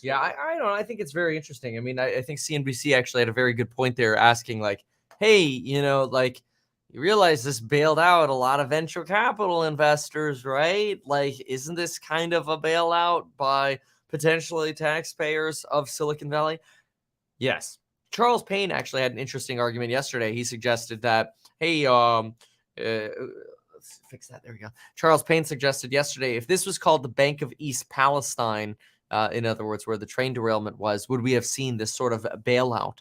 Yeah, I don't know. I think it's very interesting. I mean, I think CNBC actually had a very good point there, asking like, hey, you realize this bailed out a lot of venture capital investors, right? Like, isn't this kind of a bailout by potentially taxpayers of Silicon Valley? Yes. Charles Payne actually had an interesting argument yesterday. He suggested that, hey, let's fix that. There we go. Charles Payne suggested yesterday, if this was called the Bank of East Palestine, in other words, where the train derailment was, would we have seen this sort of bailout?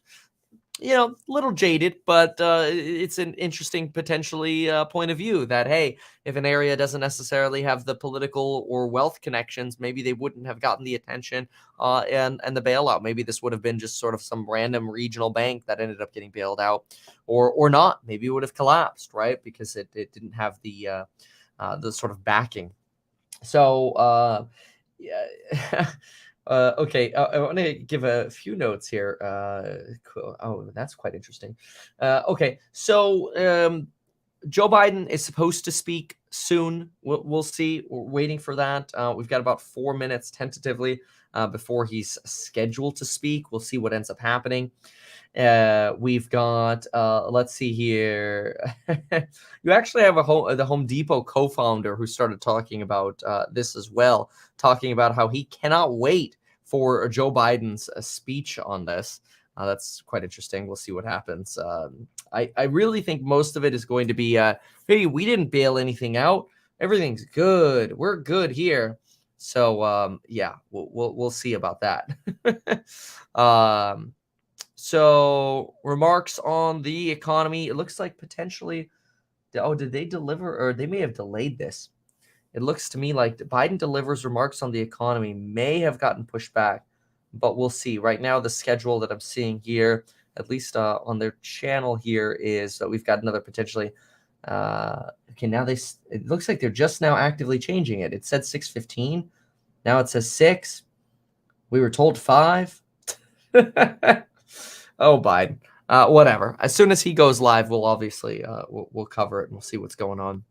You know, a little jaded, but it's an interesting potentially point of view that, hey, if an area doesn't necessarily have the political or wealth connections, maybe they wouldn't have gotten the attention and the bailout. Maybe this would have been just sort of some random regional bank that ended up getting bailed out, or not. Maybe it would have collapsed, right? Because it didn't have the sort of backing. So, yeah. Okay, I want to give a few notes here. Cool. Oh, that's quite interesting. Okay, so Joe Biden is supposed to speak soon. We'll see. We're waiting for that. We've got about 4 minutes tentatively before he's scheduled to speak. We'll see what ends up happening. We've got, let's see here. You actually have the Home Depot co-founder who started talking about this as well, talking about how he cannot wait for Joe Biden's speech on this. That's quite interesting. We'll see what happens. I really think most of it is going to be, hey, we didn't bail anything out. Everything's good. We're good here. So yeah, we'll see about that. So remarks on the economy. It looks like potentially, did they deliver, or they may have delayed this? It looks to me like Biden delivers remarks on the economy may have gotten pushed back, but we'll see. Right now, the schedule that I'm seeing here, at least on their channel here, is that we've got another potentially. Okay, now it looks like they're just now actively changing it. It said 6:15. Now it says 6. We were told 5. Oh, Biden. Whatever. As soon as he goes live, we'll obviously we'll cover it and we'll see what's going on.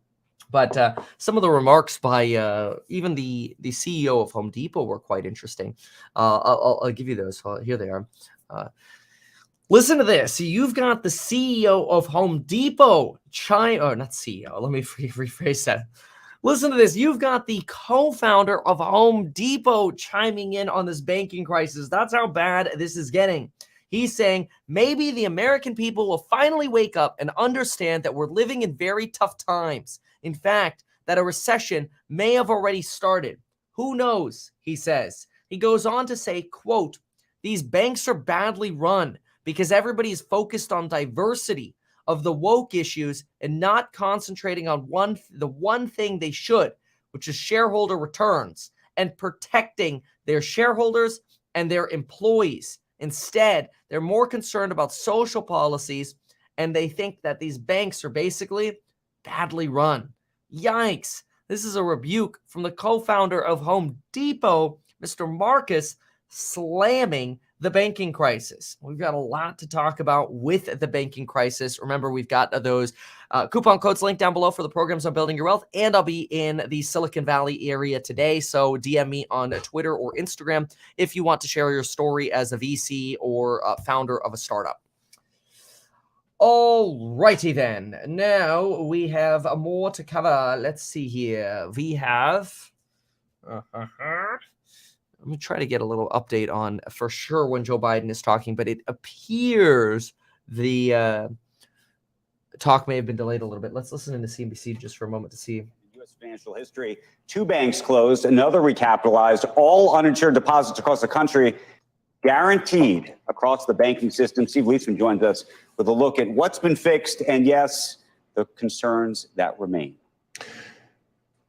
But some of the remarks by even the CEO of Home Depot were quite interesting. I'll give you those. Here they are. Listen to this. You've got the CEO of Home Depot, not CEO. Let me rephrase that. Listen to this. You've got the co-founder of Home Depot chiming in on this banking crisis. That's how bad this is getting. He's saying maybe the American people will finally wake up and understand that we're living in very tough times. In fact, that a recession may have already started. Who knows, he says. He goes on to say, quote, these banks are badly run because everybody is focused on diversity of the woke issues and not concentrating on the one thing they should, which is shareholder returns and protecting their shareholders and their employees. Instead, they're more concerned about social policies, and they think that these banks are basically badly run. Yikes. This is a rebuke from the co-founder of Home Depot, Mr. Marcus, slamming the banking crisis. We've got a lot to talk about with the banking crisis. Remember, we've got those coupon codes linked down below for the programs on building your wealth, and I'll be in the Silicon Valley area today. So DM me on Twitter or Instagram if you want to share your story as a VC or founder of a startup. All righty then. Now we have more to cover. Let's see here. We have. Let me try to get a little update on for sure when Joe Biden is talking, but it appears the talk may have been delayed a little bit. Let's listen to CNBC just for a moment to see. U.S. financial history, 2 banks closed, another recapitalized, all uninsured deposits across the country guaranteed across the banking system. Steve Leisman joins us with a look at what's been fixed and, yes, the concerns that remain.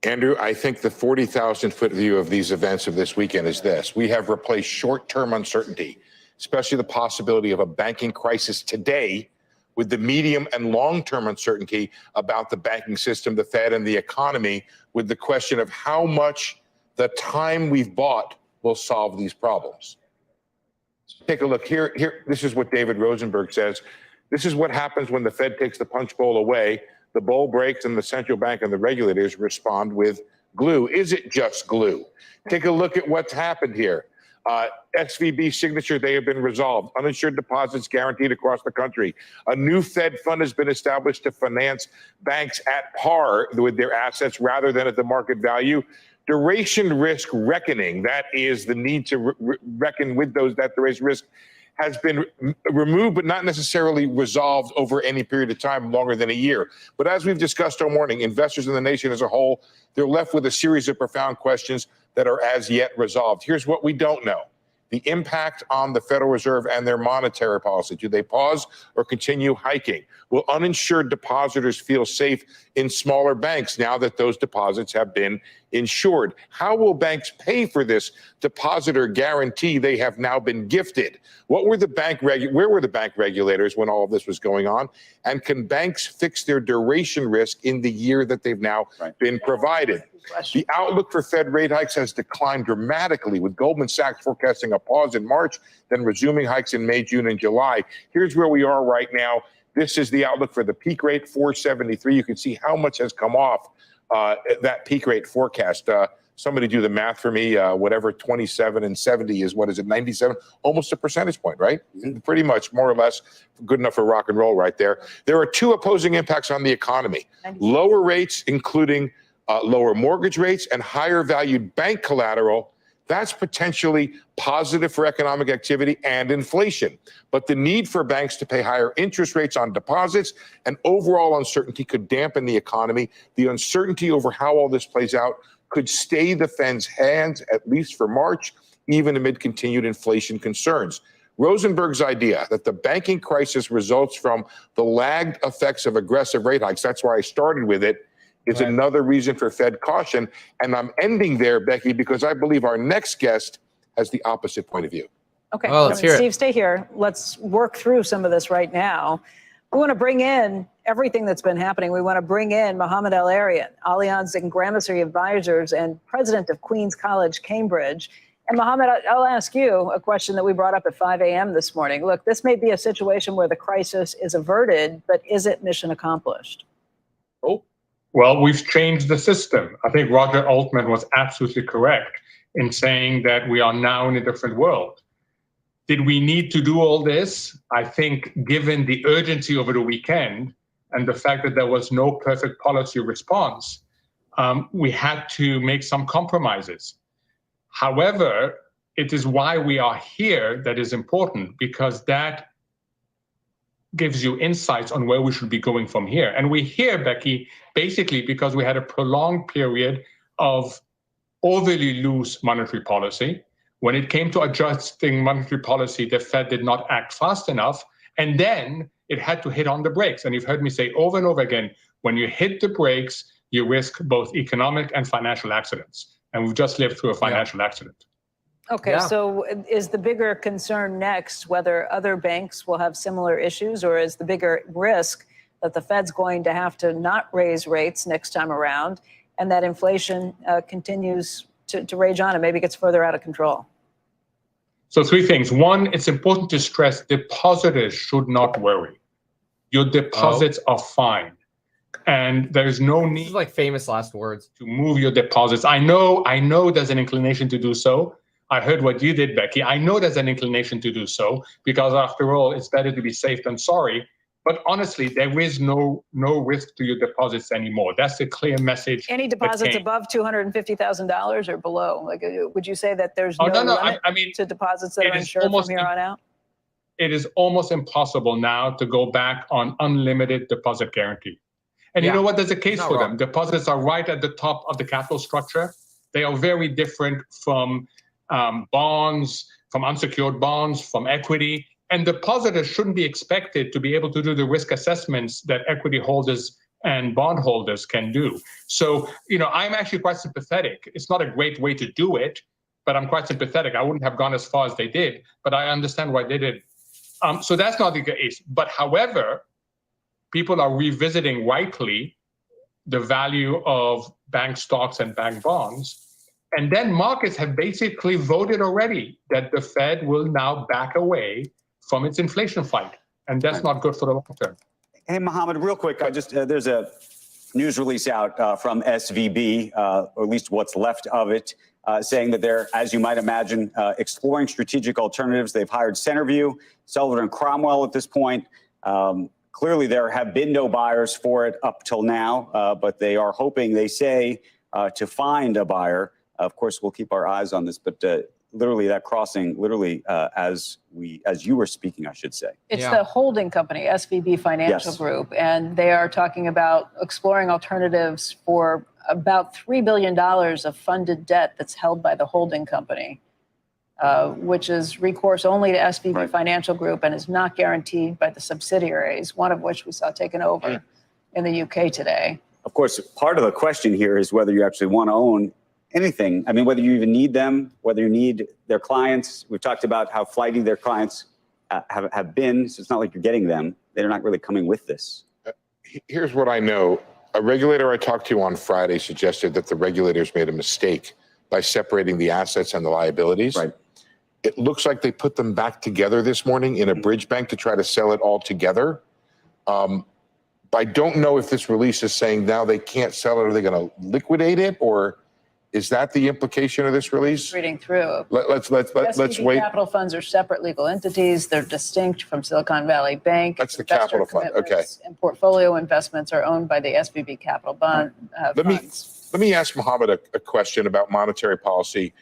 Andrew, I think the 40,000-foot view of these events of this weekend is this. We have replaced short-term uncertainty, especially the possibility of a banking crisis today, with the medium and long-term uncertainty about the banking system, the Fed, and the economy, with the question of how much the time we've bought will solve these problems. Take a look here. This is what David Rosenberg says. This is what happens when the Fed takes the punch bowl away. The bowl breaks and the central bank and the regulators respond with glue. Is it just glue? Take a look at what's happened here. SVB signature, they have been resolved. Uninsured deposits guaranteed across the country. A new Fed fund has been established to finance banks at par with their assets rather than at the market value. Duration risk reckoning, that is the need to reckon with those that duration risk, has been removed but not necessarily resolved over any period of time longer than a year. But as we've discussed all morning, investors in the nation as a whole, they're left with a series of profound questions that are as yet resolved. Here's what we don't know. The impact on the Federal Reserve and their monetary policy. Do they pause or continue hiking? Will uninsured depositors feel safe in smaller banks now that those deposits have been insured? How will banks pay for this depositor guarantee they have now been gifted? Where were the bank regulators when all of this was going on? And can banks fix their duration risk in the year that they've now been provided? The outlook for Fed rate hikes has declined dramatically, with Goldman Sachs forecasting a pause in March, then resuming hikes in May, June, and July. Here's where we are right now. This is the outlook for the peak rate, 473. You can see how much has come off that peak rate forecast. Somebody do the math for me. Whatever 27 and 70 is, what is it, 97? Almost a percentage point, right? Pretty much, more or less, good enough for rock and roll right there. There are two opposing impacts on the economy. Lower rates, including lower mortgage rates and higher valued bank collateral. That's potentially positive for economic activity and inflation. But the need for banks to pay higher interest rates on deposits and overall uncertainty could dampen the economy. The uncertainty over how all this plays out could stay the Fed's hands, at least for March, even amid continued inflation concerns. Rosenberg's idea that the banking crisis results from the lagged effects of aggressive rate hikes, that's why I started with it, is another reason for Fed caution. And I'm ending there, Becky, because I believe our next guest has the opposite point of view. Okay, well, let's hear it. Steve, stay here. Let's work through some of this right now. We want to bring in everything that's been happening. We want to bring in Mohamed El-Erian, Allianz and Gramercy Advisors and president of Queens College, Cambridge. And Mohamed, I'll ask you a question that we brought up at 5 a.m. this morning. Look, this may be a situation where the crisis is averted, but is it mission accomplished? Well, we've changed the system. I think Roger Altman was absolutely correct in saying that we are now in a different world. Did we need to do all this? I think given the urgency over the weekend and the fact that there was no perfect policy response, we had to make some compromises. However, it is why we are here that is important, because that gives you insights on where we should be going from here. And we're here, Becky, basically because we had a prolonged period of overly loose monetary policy. When it came to adjusting monetary policy, the Fed did not act fast enough, and then it had to hit on the brakes. And you've heard me say over and over again, when you hit the brakes, you risk both economic and financial accidents. And we've just lived through a financial accident. Okay, so is the bigger concern next whether other banks will have similar issues, or is the bigger risk that the Fed's going to have to not raise rates next time around and that inflation continues to rage on and maybe gets further out of control? So three things. One, it's important to stress depositors should not worry. Your deposits are fine. And there's no need, this is like famous last words, to move your deposits. I know there's an inclination to do so. I heard what you did, Becky. I know there's an inclination to do so because, after all, it's better to be safe than sorry. But honestly, there is no risk to your deposits anymore. That's a clear message. Any deposits above $250,000 or below? Like, would you say that there's no limit to deposits that are insured from here on out? It is almost impossible now to go back on unlimited deposit guarantee. And you know what? There's a case for them. Deposits are right at the top of the capital structure. They are very different from bonds, from unsecured bonds, from equity. And depositors shouldn't be expected to be able to do the risk assessments that equity holders and bond holders can do. So, I'm actually quite sympathetic. It's not a great way to do it, but I'm quite sympathetic. I wouldn't have gone as far as they did, but I understand why they did. So that's not the case. But however, people are revisiting rightly the value of bank stocks and bank bonds. And then markets have basically voted already that the Fed will now back away from its inflation fight. And that's not good for the long term. Hey, Mohamed, real quick, there's a news release out from SVB, or at least what's left of it. saying that they're, as you might imagine, exploring strategic alternatives. They've hired Centerview, Sullivan & Cromwell at this point. Clearly, there have been no buyers for it up till now, but they are hoping, they say, to find a buyer. Of course, we'll keep our eyes on this, but literally that crossing, literally as you were speaking, I should say. It's the holding company, SVB Financial Group, and they are talking about exploring alternatives for about $3 billion of funded debt that's held by the holding company, which is recourse only to SVB Financial Group and is not guaranteed by the subsidiaries, one of which we saw taken over in the UK today. Of course, part of the question here is whether you actually want to own anything. I mean, whether you even need them, whether you need their clients. We've talked about how flighty their clients have been, so it's not like you're getting them. They're not really coming with this. Here's what I know. A regulator I talked to on Friday suggested that the regulators made a mistake by separating the assets and the liabilities. Right. It looks like they put them back together this morning in a bridge bank to try to sell it all together. I don't know if this release is saying now they can't sell it. Are they going to liquidate it, or is that the implication of this release? Reading through. Let's SVB wait. Capital funds are separate legal entities. They're distinct from Silicon Valley Bank. That's the Investor capital fund. Okay. commitments And portfolio investments are owned by the SVB Capital funds. Let me ask Mohamed a question about monetary policy.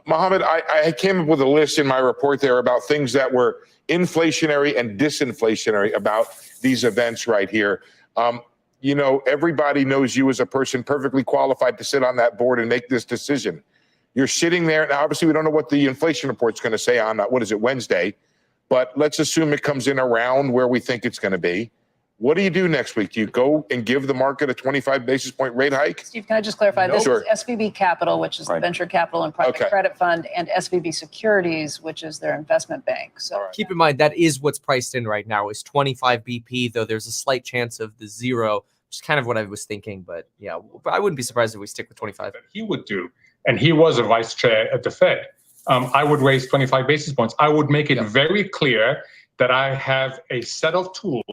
Mohamed, I came up with a list in my report there about things that were inflationary and disinflationary about these events right here. You know, everybody knows you as a person perfectly qualified to sit on that board and make this decision. You're sitting there. Now, obviously, we don't know what the inflation report's going to say on, what is it, Wednesday? But let's assume it comes in around where we think it's going to be. What do you do next week? Do you go and give the market a 25 basis point rate hike? Steve, can I just clarify? No. This Sure. is SVB Capital, which is the venture capital and private Okay. credit fund, and SVB Securities, which is their investment bank. So Keep in mind, that is what's priced in right now is 25 BP, though there's a slight chance of the 0, which is kind of what I was thinking. But yeah, I wouldn't be surprised if we stick with 25. That he would do, and he was a vice chair at the Fed. I would raise 25 basis points. I would make it very clear that I have a set of tools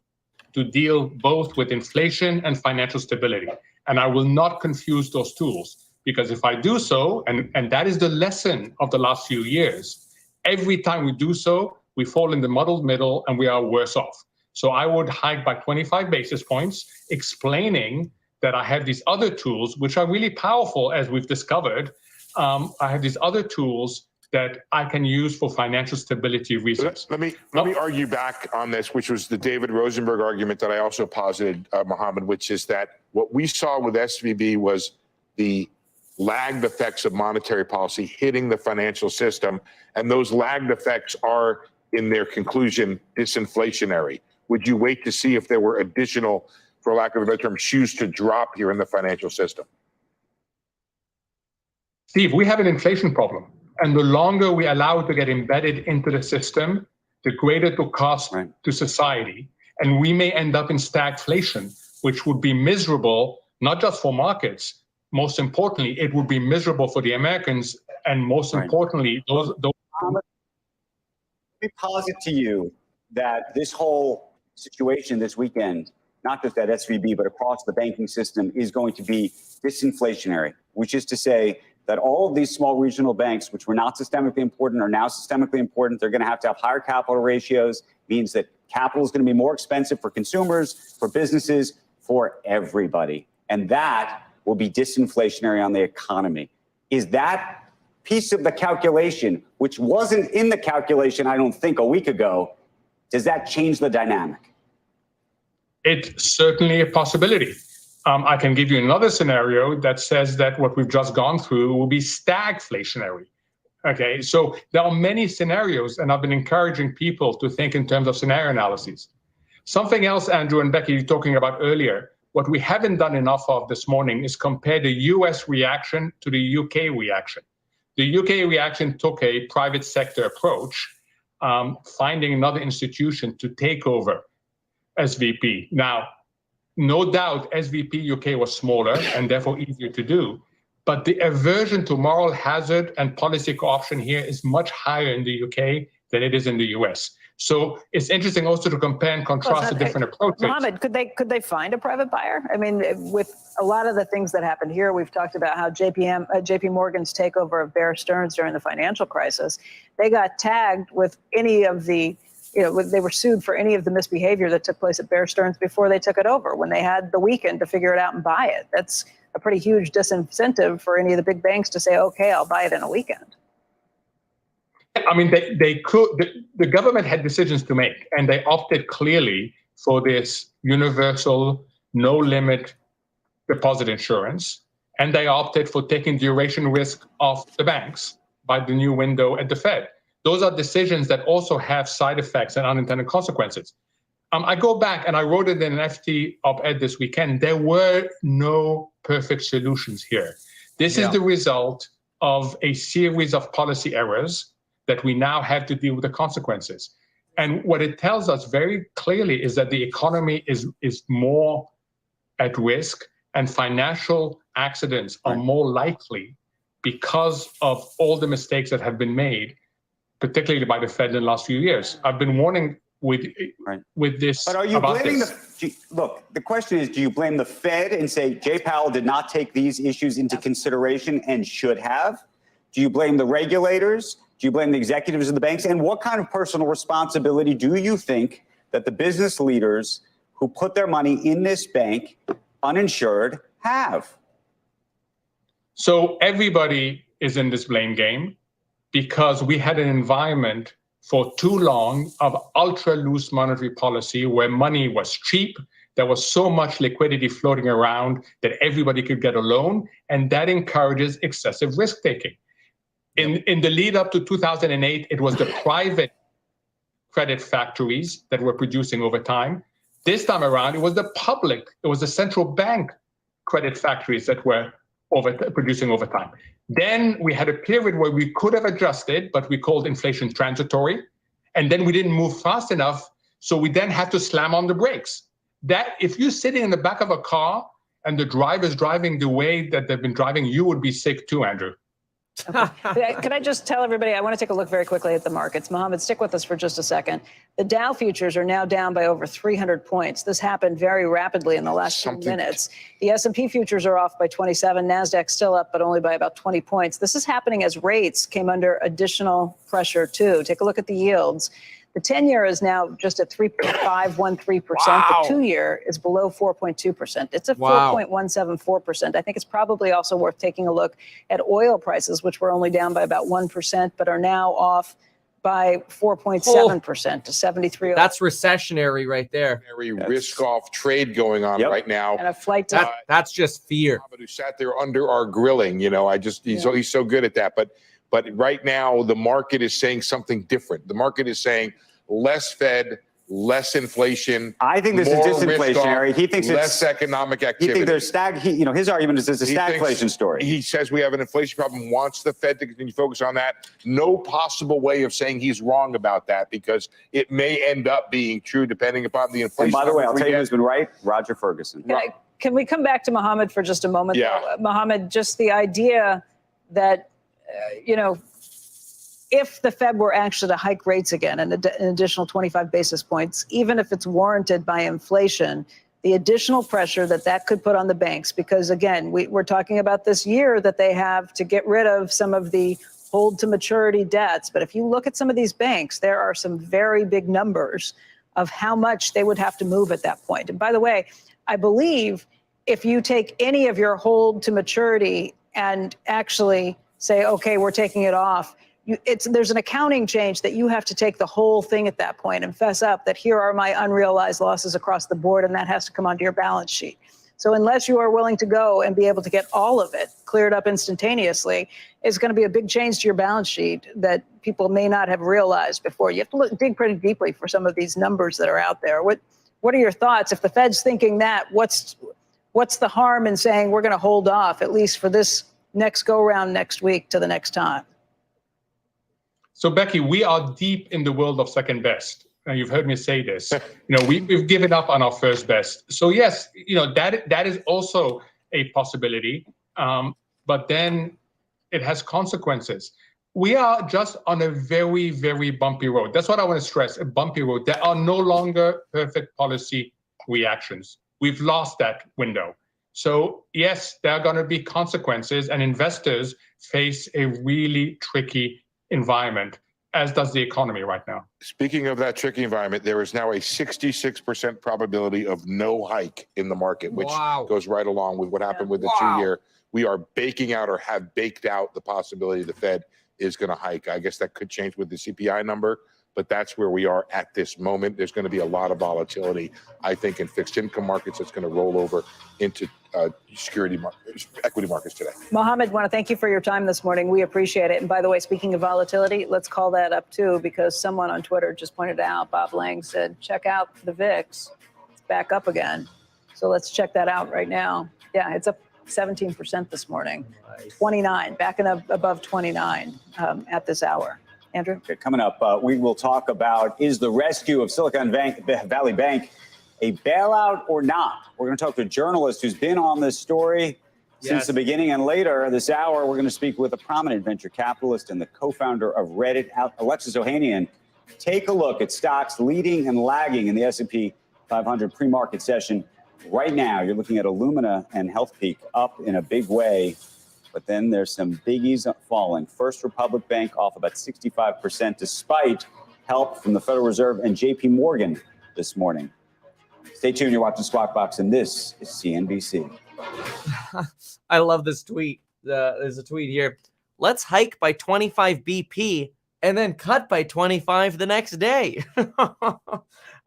to deal both with inflation and financial stability. And I will not confuse those tools, because if I do so, and that is the lesson of the last few years, every time we do so, we fall in the muddled middle and we are worse off. So I would hike by 25 basis points, explaining that I have these other tools, which are really powerful, as we've discovered. I have these other tools that I can use for financial stability reasons. Let me argue back on this, which was the David Rosenberg argument that I also posited, Mohamed, which is that what we saw with SVB was the lagged effects of monetary policy hitting the financial system, and those lagged effects are, in their conclusion, disinflationary. Would you wait to see if there were additional, for lack of a better term, shoes to drop here in the financial system? Steve, we have an inflation problem. And the longer we allow it to get embedded into the system, the greater the cost to society. And we may end up in stagflation, which would be miserable, not just for markets. Most importantly, it would be miserable for the Americans. And most importantly, those. Let me posit to you that this whole situation this weekend, not just at SVB, but across the banking system, is going to be disinflationary, which is to say that all of these small regional banks, which were not systemically important, are now systemically important. They're going to have higher capital ratios, means that capital is going to be more expensive for consumers, for businesses, for everybody. And that will be disinflationary on the economy. Is that piece of the calculation, which wasn't in the calculation, I don't think, a week ago, does that change the dynamic? It's certainly a possibility. I can give you another scenario that says that what we've just gone through will be stagflationary. Okay, so there are many scenarios, and I've been encouraging people to think in terms of scenario analyses. Something else, Andrew and Becky, you were talking about earlier, what we haven't done enough of this morning is compare the US reaction to the UK reaction. The UK reaction took a private sector approach, finding another institution to take over SVB. Now, no doubt SVB UK was smaller and therefore easier to do, but the aversion to moral hazard and policy co-option here is much higher in the UK than it is in the US. So it's interesting also to compare and contrast the different approaches. Mohamed, could they find a private buyer? I mean, with a lot of the things that happened here, we've talked about how JP Morgan's takeover of Bear Stearns during the financial crisis, they got tagged with any of the, they were sued for any of the misbehavior that took place at Bear Stearns before they took it over, when they had the weekend to figure it out and buy it. That's a pretty huge disincentive for any of the big banks to say, okay, I'll buy it in a weekend. I mean, they could, the government had decisions to make, and they opted clearly for this universal, no limit deposit insurance. And they opted for taking duration risk off the banks by the new window at the Fed. Those are decisions that also have side effects and unintended consequences. I go back and I wrote it in an FT op-ed this weekend. There were no perfect solutions here. This is the result of a series of policy errors that we now have to deal with the consequences. And what it tells us very clearly is that the economy is more at risk, and financial accidents are more likely because of all the mistakes that have been made, particularly by the Fed in the last few years. I've been warning with this. But are you blaming look, the question is, do you blame the Fed and say Jay Powell did not take these issues into consideration and should have? Do you blame the regulators? Do you blame the executives of the banks? And what kind of personal responsibility do you think that the business leaders who put their money in this bank uninsured have? So everybody is in this blame game because we had an environment for too long of ultra loose monetary policy where money was cheap. There was so much liquidity floating around that everybody could get a loan, and that encourages excessive risk taking. In the lead up to 2008, it was the private credit factories that were producing over time. This time around, it was the public, it was the central bank credit factories that were producing over time. Then we had a period where we could have adjusted, but we called inflation transitory. And then we didn't move fast enough. So we then had to slam on the brakes. That if you're sitting in the back of a car and the driver's driving the way that they've been driving, you would be sick too, Andrew. Okay. Can I just tell everybody, I want to take a look very quickly at the markets. Mohamed, stick with us for just a second. The Dow futures are now down by over 300 points. This happened very rapidly in the last few minutes. The S&P futures are off by 27. NASDAQ still up, but only by about 20 points. This is happening as rates came under additional pressure, too. Take a look at the yields. The 10-year is now just at 3.513%. Wow. The 2-year is below 4.2%. It's at 4.174%. I think it's probably also worth taking a look at oil prices, which were only down by about 1%, but are now off by 4.7% to 73. That's recessionary right there. Very risk-off trade going on right now. And a flight to that's just fear. Who sat there under our grilling, he's so good at that. But right now, the market is saying something different. The market is saying less Fed, less inflation. I think this is disinflationary. He thinks less economic activity. He thinks there's his argument is it's a stagflation story. He says we have an inflation problem, wants the Fed to continue to focus on that. No possible way of saying he's wrong about that because it may end up being true depending upon the inflation. And by the way, I'll tell you who's been right, Roger Ferguson. Can we come back to Mohamed for just a moment? Yeah. Mohamed, just the idea that if the Fed were actually to hike rates again an additional 25 basis points, even if it's warranted by inflation, the additional pressure that could put on the banks, because again, we're talking about this year that they have to get rid of some of the hold to maturity debts. But if you look at some of these banks, there are some very big numbers of how much they would have to move at that point. And by the way, I believe if you take any of your hold to maturity and actually say, okay, we're taking it off, there's an accounting change that you have to take the whole thing at that point and fess up that here are my unrealized losses across the board, and that has to come onto your balance sheet. So unless you are willing to go and be able to get all of it cleared up instantaneously, it's going to be a big change to your balance sheet that people may not have realized before. You have to dig pretty deeply for some of these numbers that are out there. What are your thoughts? If the Fed's thinking that, what's the harm in saying we're going to hold off, at least for this next go-round next week to the next time? So, Becky, we are deep in the world of second best. You've heard me say this. We've given up on our first best. So, yes, that is also a possibility. But then it has consequences. we are just on a very, very bumpy road. That's what I want to stress, a bumpy road. There are no longer perfect policy reactions. We've lost that window. So yes, there are going to be consequences, and investors face a really tricky environment, as does the economy right now. Speaking of that tricky environment, there is now a 66% probability of no hike in the market, which goes right along with what happened with the 2-year. We are baking out, or have baked out, the possibility the Fed is going to hike. I guess that could change with the CPI number, but that's where we are at this moment. There's going to be a lot of volatility, I think, in fixed income markets. It's going to roll over into equity markets today. Mohamed, want to thank you for your time this morning. We appreciate it. And by the way, speaking of volatility, let's call that up too, because someone on Twitter just pointed out, Bob Lang said, check out the VIX. It's back up again. So let's check that out right now. Yeah, it's up 17% this morning. 29, back and up above 29 at this hour. Andrew? Okay, coming up, we will talk about, is the rescue of Silicon Valley Bank a bailout or not? We're going to talk to a journalist who's been on this story since the beginning. And later this hour, we're going to speak with a prominent venture capitalist and the co-founder of Reddit, Alexis Ohanian. Take a look at stocks leading and lagging in the S&P 500 pre-market session. Right now, you're looking at Illumina and Healthpeak up in a big way. But then there's some biggies falling. First Republic Bank off about 65%, despite help from the Federal Reserve and JP Morgan this morning. Stay tuned. You're watching Squawk Box, and this is CNBC. I love this tweet. There's a tweet here. Let's hike by 25 BP and then cut by 25 the next day.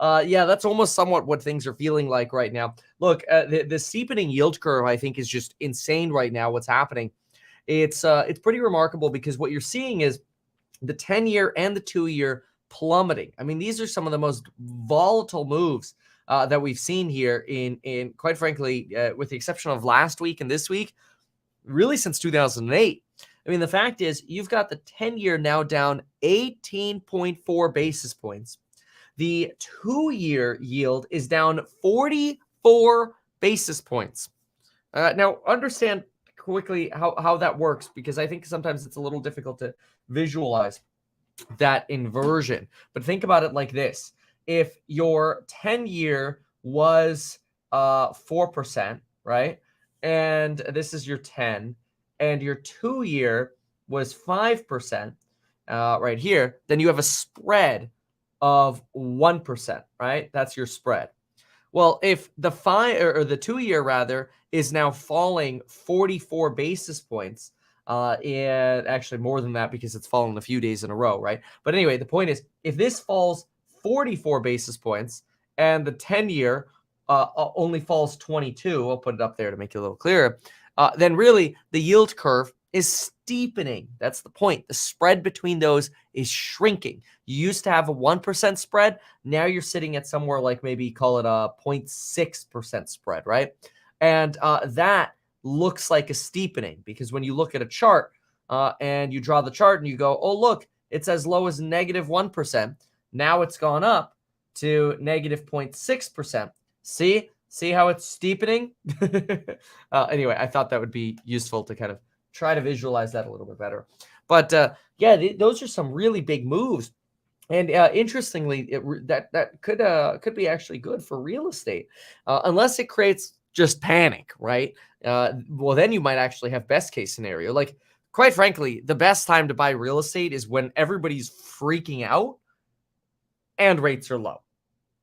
Yeah, that's almost somewhat what things are feeling like right now. Look, the steepening yield curve, I think, is just insane right now. What's happening? It's pretty remarkable, because what you're seeing is the 10-year and the 2-year plummeting. I mean, these are some of the most volatile moves that we've seen here in quite frankly, with the exception of last week and this week, really since 2008. I mean, the fact is, you've got the 10-year now down 18.4 basis points. The 2-year yield is down 44 basis points. Now, understand quickly how that works, because I think sometimes it's a little difficult to visualize that inversion. But think about it like this. If your 10-year was 4%, right? And this is your 10, and your 2-year was 5%, right here, then you have a spread of 1%, right? That's your spread. Well, if the 2-year rather is now falling 44 basis points, and actually more than that, because it's fallen a few days in a row, right? But anyway, the point is, if this falls 44 basis points and the 10-year only falls 22, I'll put it up there to make it a little clearer, then really the yield curve is steepening. That's the point. The spread between those is shrinking. You used to have a 1% spread. Now you're sitting at somewhere like, maybe call it a 0.6% spread, right? And that looks like a steepening, because when you look at a chart and you draw the chart and you go, oh, look, it's as low as negative 1%. Now it's gone up to negative 0.6%. See how it's steepening? Anyway, I thought that would be useful to kind of try to visualize that a little bit better. But yeah, those are some really big moves. And interestingly, that could be actually good for real estate, unless it creates just panic, right? Well, then you might actually have best case scenario. Like, quite frankly, the best time to buy real estate is when everybody's freaking out and rates are low.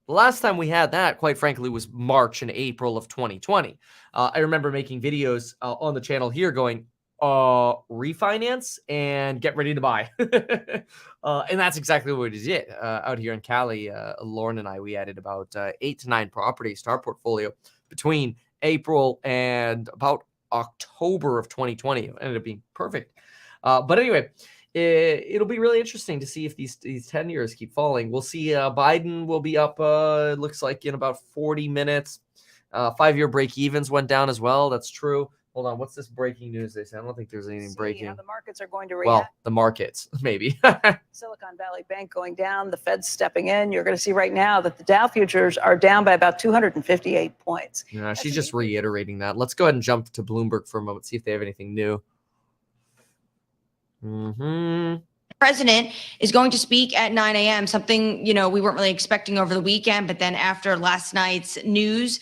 The last time we had that, quite frankly, was March and April of 2020. I remember making videos on the channel here going, refinance and get ready to buy. And that's exactly what we did out here in Cali. Lauren and I, we added about 8 to 9 properties to our portfolio between April and about October of 2020. It ended up being perfect. But anyway, it'll be really interesting to see if these 10 years keep falling. We'll see. Biden will be up, it looks like, in about 40 minutes. 5-year break evens went down as well. That's true. Hold on. What's this breaking news they say? I don't think there's anything breaking. How the markets are going to react. Well, the markets, maybe. Silicon Valley Bank going down. The Fed's stepping in. You're going to see right now that the Dow futures are down by about 258 points. Yeah, she's just reiterating that. Let's go ahead and jump to Bloomberg for a moment, see if they have anything new. Mm-hmm. President is going to speak at 9 a.m., something, we weren't really expecting over the weekend. But then after last night's news,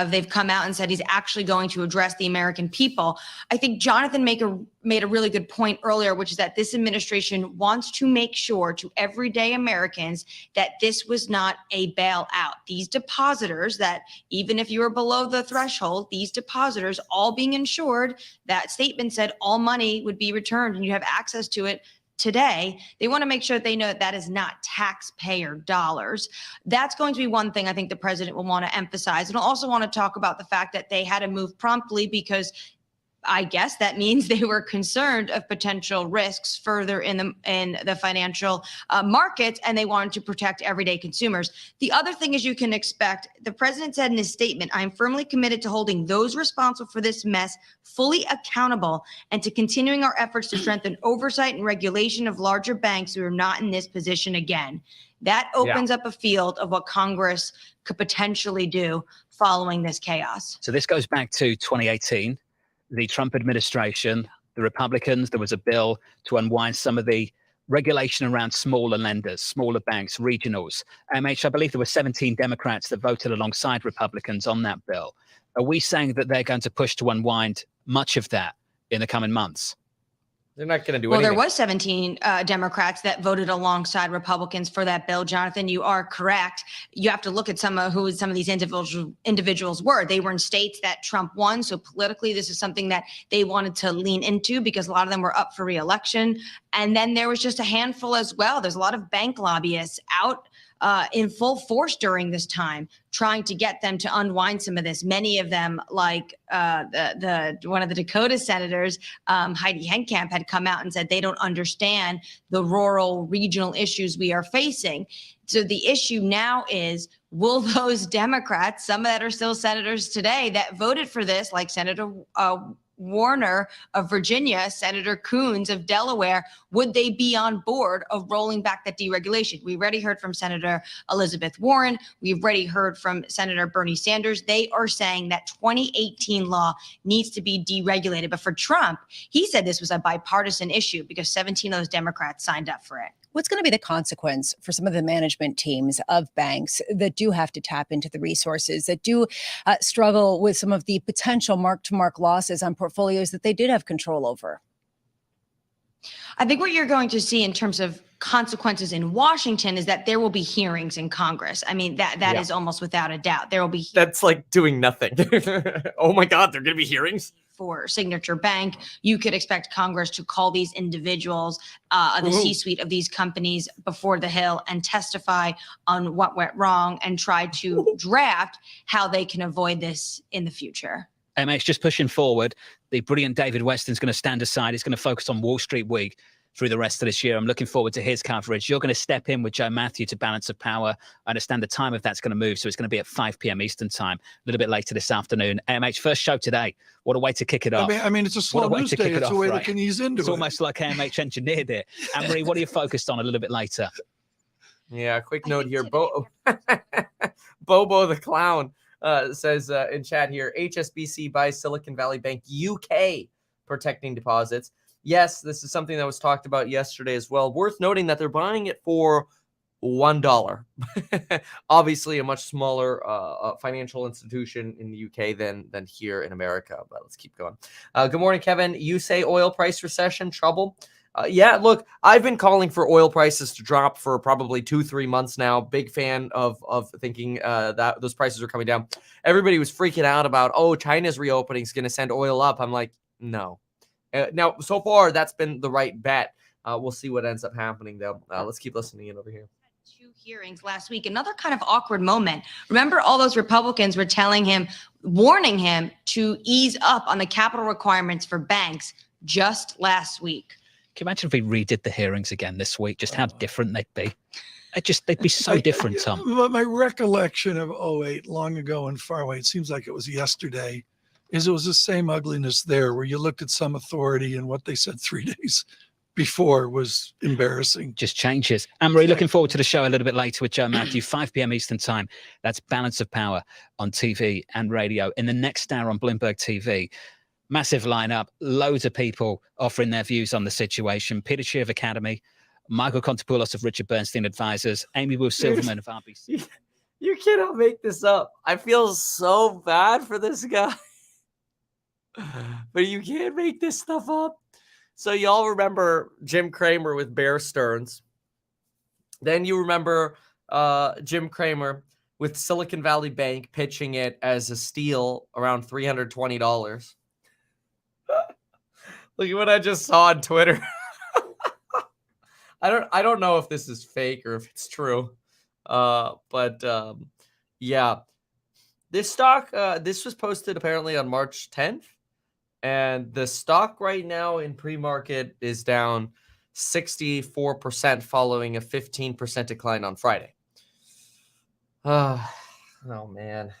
they've come out and said he's actually going to address the American people. I think Jonathan made a really good point earlier, which is that this administration wants to make sure to everyday Americans that this was not a bailout. These depositors, that even if you were below the threshold, these depositors all being insured, that statement said all money would be returned and you have access to it today. They want to make sure that they know that that is not taxpayer dollars. That's going to be one thing I think the president will want to emphasize. And I'll also want to talk about the fact that they had to move promptly because I guess that means they were concerned of potential risks further in the financial markets, and they wanted to protect everyday consumers. The other thing is, you can expect, the president said in his statement, "I am firmly committed to holding those responsible for this mess fully accountable and to continuing our efforts to strengthen oversight and regulation of larger banks who are not in this position again." That opens up a field of what Congress could potentially do following this chaos. So this goes back to 2018. The Trump administration, the Republicans, there was a bill to unwind some of the regulation around smaller lenders, smaller banks, regionals. I believe there were 17 Democrats that voted alongside Republicans on that bill. Are we saying that they're going to push to unwind much of that in the coming months? They're not going to do anything. anything. Well, there was 17 Democrats that voted alongside Republicans for that bill. Jonathan, you are correct. You have to look at who some of these individuals were. They were in states that Trump won. So politically, this is something that they wanted to lean into because a lot of them were up for re-election. And then there was just a handful as well. There's a lot of bank lobbyists out in full force during this time, trying to get them to unwind some of this. Many of them, like one of the Dakota senators, Heidi Heitkamp, had come out and said they don't understand the rural regional issues we are facing. So the issue now is, will those Democrats, some that are still senators today that voted for this, like Senator Warner of Virginia, Senator Coons of Delaware, would they be on board of rolling back that deregulation? We already heard from Senator Elizabeth Warren. We've already heard from Senator Bernie Sanders. They are saying that 2018 law needs to be deregulated. But for Trump, he said this was a bipartisan issue because 17 of those Democrats signed up for it. What's going to be the consequence for some of the management teams of banks that do have to tap into the resources, that do struggle with some of the potential mark-to-market losses on portfolios that they did have control over? I think what you're going to see in terms of consequences in Washington is that there will be hearings in Congress. I mean, that is almost without a doubt. There will be. That's like doing nothing. Oh my God, there are going to be hearings? For Signature Bank, you could expect Congress to call these individuals, the C-suite of these companies, before the Hill and testify on what went wrong and try to draft how they can avoid this in the future. MH, just pushing forward, the brilliant David Weston's going to stand aside. He's going to focus on Wall Street Week through the rest of this year. I'm looking forward to his coverage. You're going to step in with Joe Matthew to Balance of Power. I understand the time of that's going to move, so it's going to be at 5 p.m. Eastern time, a little bit later this afternoon. AMH, first show today. What a way to kick it off. I mean, it's a slow news day. It's a way they can ease into it. It's almost like AMH engineered it. Anne-Marie, what are you focused on a little bit later? Yeah, quick note here. Bobo the Clown says in chat here, HSBC buys Silicon Valley Bank UK, protecting deposits. Yes, this is something that was talked about yesterday as well. Worth noting that they're buying it for $1. Obviously, a much smaller financial institution in the UK than here in America. But let's keep going. Good morning, Kevin. You say oil price recession, trouble? Yeah, look, I've been calling for oil prices to drop for probably 2-3 months now. Big fan of thinking that those prices are coming down. Everybody was freaking out about, China's reopening is going to send oil up. I'm like, no. Now, so far, that's been the right bet. We'll see what ends up happening, though. Let's keep listening in over here. 2 hearings last week. Another kind of awkward moment. Remember, all those Republicans were telling him, warning him to ease up on the capital requirements for banks just last week. Can you imagine if we redid the hearings again this week? Just how different they'd be. They'd be so different, Tom. But my recollection of 2008, long ago and far away, it seems like it was yesterday, is it was the same ugliness there, where you looked at some authority and what they said 3 days before was embarrassing. Just changes. Anne-Marie, looking forward to the show a little bit later with Joe Matthew, 5 p.m. Eastern time. That's Balance of Power on TV and radio. In the next hour on Bloomberg TV, Massive lineup, loads of people offering their views on the situation. Peter Schiff of Academy, Michael Contopoulos of Richard Bernstein Advisors, Amy Wolf Silverman of RBC. You cannot make this up. I feel so bad for this guy. But you can't make this stuff up. So y'all remember Jim Cramer with Bear Stearns. Then you remember Jim Cramer with Silicon Valley Bank pitching it as a steal around $320. Look at what I just saw on Twitter. I don't know if this is fake or if it's true. Yeah. This stock, this was posted apparently on March 10th. And the stock right now in pre-market is down 64% following a 15% decline on Friday. Oh man.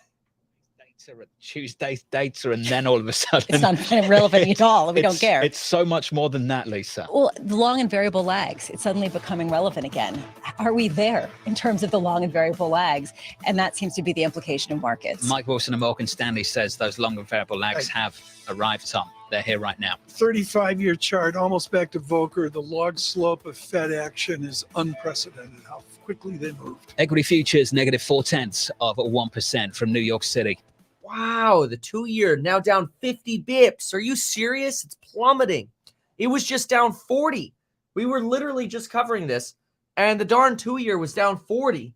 Tuesday's data, and then all of a sudden It's not kind of relevant at all. We don't care. It's so much more than that, Lisa. Well, the long and variable lags, it's suddenly becoming relevant again. Are we there in terms of the long and variable lags? And that seems to be the implication of markets. Mike Wilson of Morgan Stanley says those long and variable lags have arrived, Tom. They're here right now. 35-year chart, almost back to Volcker. The log slope of Fed action is unprecedented, how quickly they moved. Equity futures negative 0.4% from New York City. Wow, the 2-year now down 50 bips. Are you serious? It's plummeting. It was just down 40. We were literally just covering this, and the darn 2-year was down 40.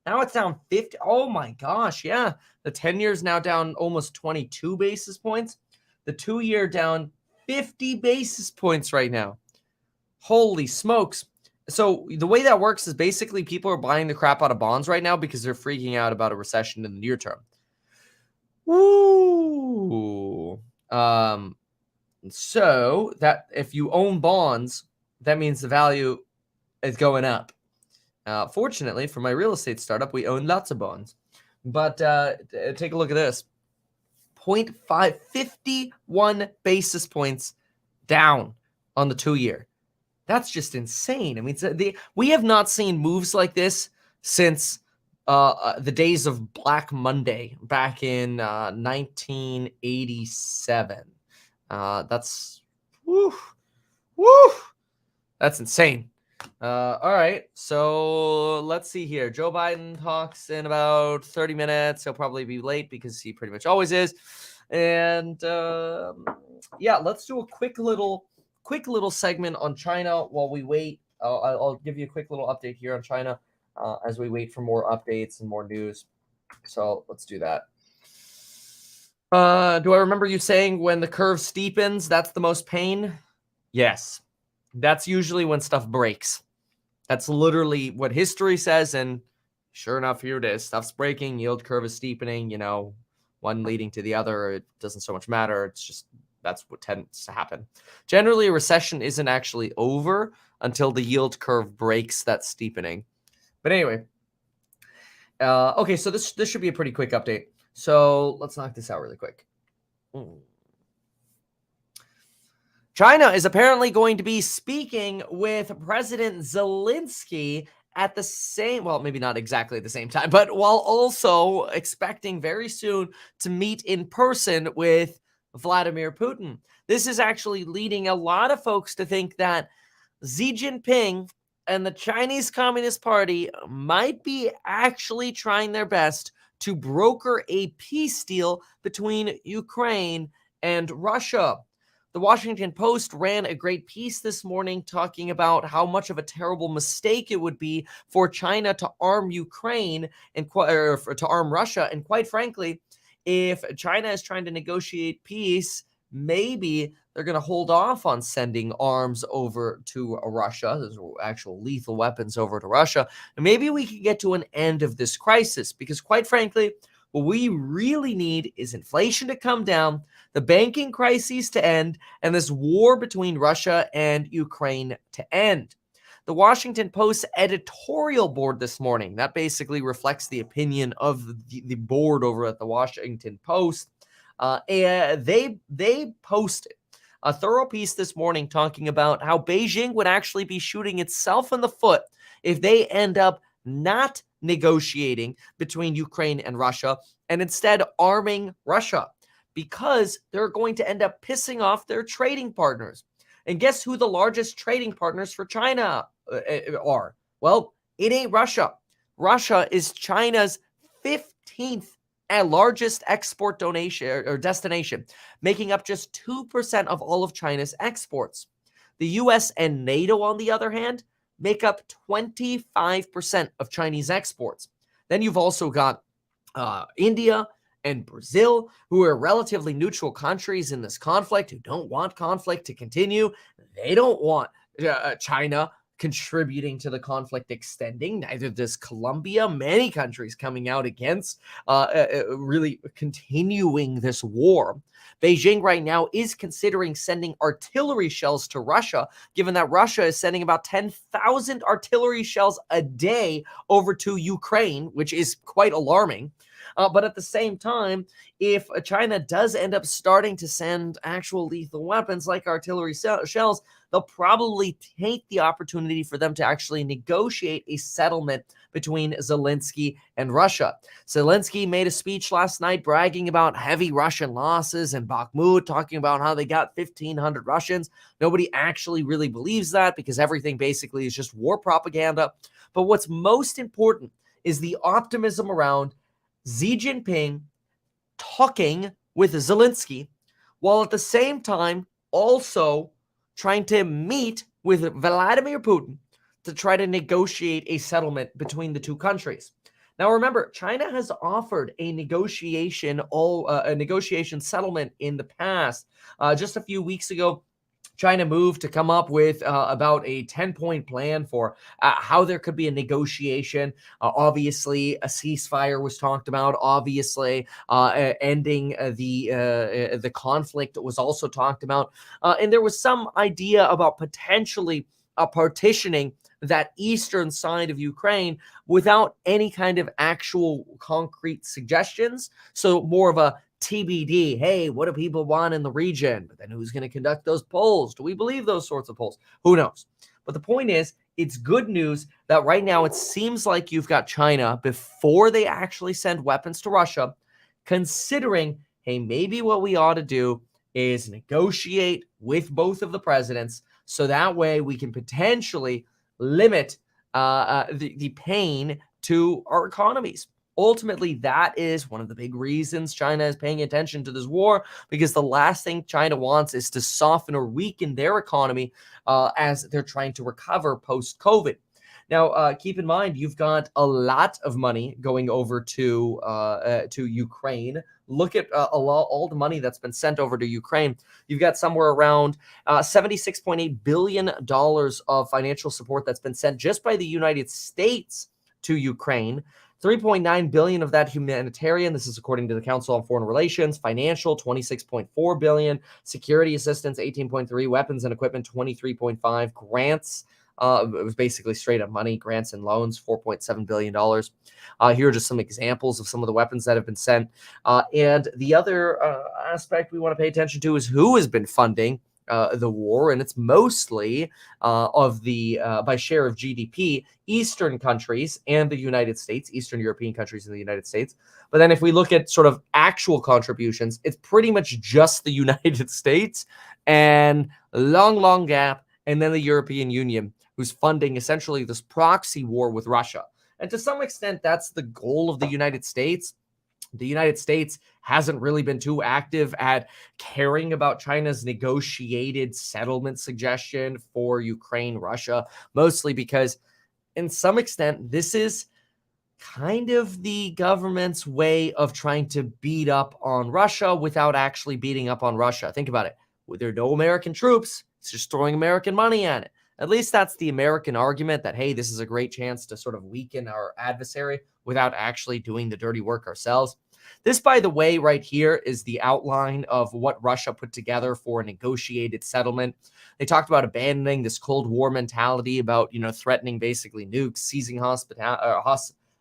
Now it's down 50. Oh my gosh, yeah. The 10-year is now down almost 22 basis points. The 2-year down 50 basis points right now. Holy smokes. So the way that works is basically people are buying the crap out of bonds right now because they're freaking out about a recession in the near term. Woo. So that if you own bonds, that means the value is going up. Fortunately, for my real estate startup, we own lots of bonds. But take a look at this. 51 basis points down on the 2-year. That's just insane. I mean, we have not seen moves like this since the days of Black Monday back in 1987. That's that's insane. All right, so let's see here. Joe Biden talks in about 30 minutes. He'll probably be late because he pretty much always is. And yeah, let's do a quick little segment on China while we wait. I'll give you a quick little update here on China as we wait for more updates and more news. So let's do that. Do I remember you saying when the curve steepens, that's the most pain? Yes. That's usually when stuff breaks. That's literally what history says. And sure enough, here it is. Stuff's breaking. Yield curve is steepening, one leading to the other. It doesn't so much matter. It's just that's what tends to happen. Generally, a recession isn't actually over until the yield curve breaks that steepening. But anyway, okay, so this should be a pretty quick update. So let's knock this out really quick. China is apparently going to be speaking with President Zelensky at the same, well, maybe not exactly at the same time, but while also expecting very soon to meet in person with Vladimir Putin. This is actually leading a lot of folks to think that Xi Jinping and the Chinese Communist Party might be actually trying their best to broker a peace deal between Ukraine and Russia. The Washington Post ran a great piece this morning talking about how much of a terrible mistake it would be for China to arm Ukraine and to arm Russia. And quite frankly, if China is trying to negotiate peace, maybe they're going to hold off on sending arms over to Russia. There's actual lethal weapons over to Russia. And maybe we can get to an end of this crisis because quite frankly, what we really need is inflation to come down, the banking crises to end, and this war between Russia and Ukraine to end. The Washington Post editorial board this morning, that basically reflects the opinion of the board over at the Washington Post, they posted a thorough piece this morning talking about how Beijing would actually be shooting itself in the foot if they end up not negotiating between Ukraine and Russia and instead arming Russia. because they're going to end up pissing off their trading partners. And guess who the largest trading partners for China are? Well, it ain't Russia. Russia is China's 15th largest export donation or destination, making up just 2% of all of China's exports. The US and NATO, on the other hand, make up 25% of Chinese exports. Then you've also got India and Brazil, who are relatively neutral countries in this conflict, who don't want conflict to continue. They don't want China contributing to the conflict extending. Neither does Colombia. Many countries coming out against really continuing this war. Beijing right now is considering sending artillery shells to Russia, given that Russia is sending about 10,000 artillery shells a day over to Ukraine, which is quite alarming. But at the same time, if China does end up starting to send actual lethal weapons like artillery shells, they'll probably take the opportunity for them to actually negotiate a settlement between Zelensky and Russia. Zelensky made a speech last night bragging about heavy Russian losses in Bakhmut, talking about how they got 1,500 Russians. Nobody actually really believes that because everything basically is just war propaganda. But what's most important is the optimism around Xi Jinping talking with Zelensky, while at the same time also trying to meet with Vladimir Putin to try to negotiate a settlement between the two countries. Now, remember, China has offered a negotiation settlement in the past. Just a few weeks ago, China moved to come up with about a 10-point plan for how there could be a negotiation. Obviously, a ceasefire was talked about. Obviously, ending the conflict was also talked about. And there was some idea about potentially partitioning that eastern side of Ukraine without any kind of actual concrete suggestions. So more of a TBD. Hey, what do people want in the region? But then who's going to conduct those polls? Do we believe those sorts of polls? Who knows? But the point is, it's good news that right now it seems like you've got China, before they actually send weapons to Russia, considering, hey, maybe what we ought to do is negotiate with both of the presidents so that way we can potentially limit the pain to our economies. Ultimately, that is one of the big reasons China is paying attention to this war, because the last thing China wants is to soften or weaken their economy as they're trying to recover post-COVID. Now, keep in mind, you've got a lot of money going over to Ukraine. Look at all the money that's been sent over to Ukraine. You've got somewhere around $76.8 billion of financial support that's been sent just by the United States to Ukraine. 3.9 billion of that humanitarian. This is according to the Council on Foreign Relations. Financial, 26.4 billion. Security assistance, 18.3. Weapons and equipment, 23.5. Grants, it was basically straight up money. Grants and loans, $4.7 billion. Here are just some examples of some of the weapons that have been sent. And the other aspect we want to pay attention to is who has been funding the war, and it's mostly by share of GDP, Eastern countries and the United States, Eastern European countries and the United States. But then if we look at sort of actual contributions, it's pretty much just the United States and long gap, and then the European Union, who's funding essentially this proxy war with Russia. And to some extent, that's the goal of the United States. The United States hasn't really been too active at caring about China's negotiated settlement suggestion for Ukraine, Russia, mostly because, in some extent, this is kind of the government's way of trying to beat up on Russia without actually beating up on Russia. Think about it. There are no American troops. It's just throwing American money at it. At least that's the American argument that, hey, this is a great chance to sort of weaken our adversary without actually doing the dirty work ourselves. This, by the way, right here is the outline of what Russia put together for a negotiated settlement. They talked about abandoning this Cold War mentality about, threatening basically nukes, ceasing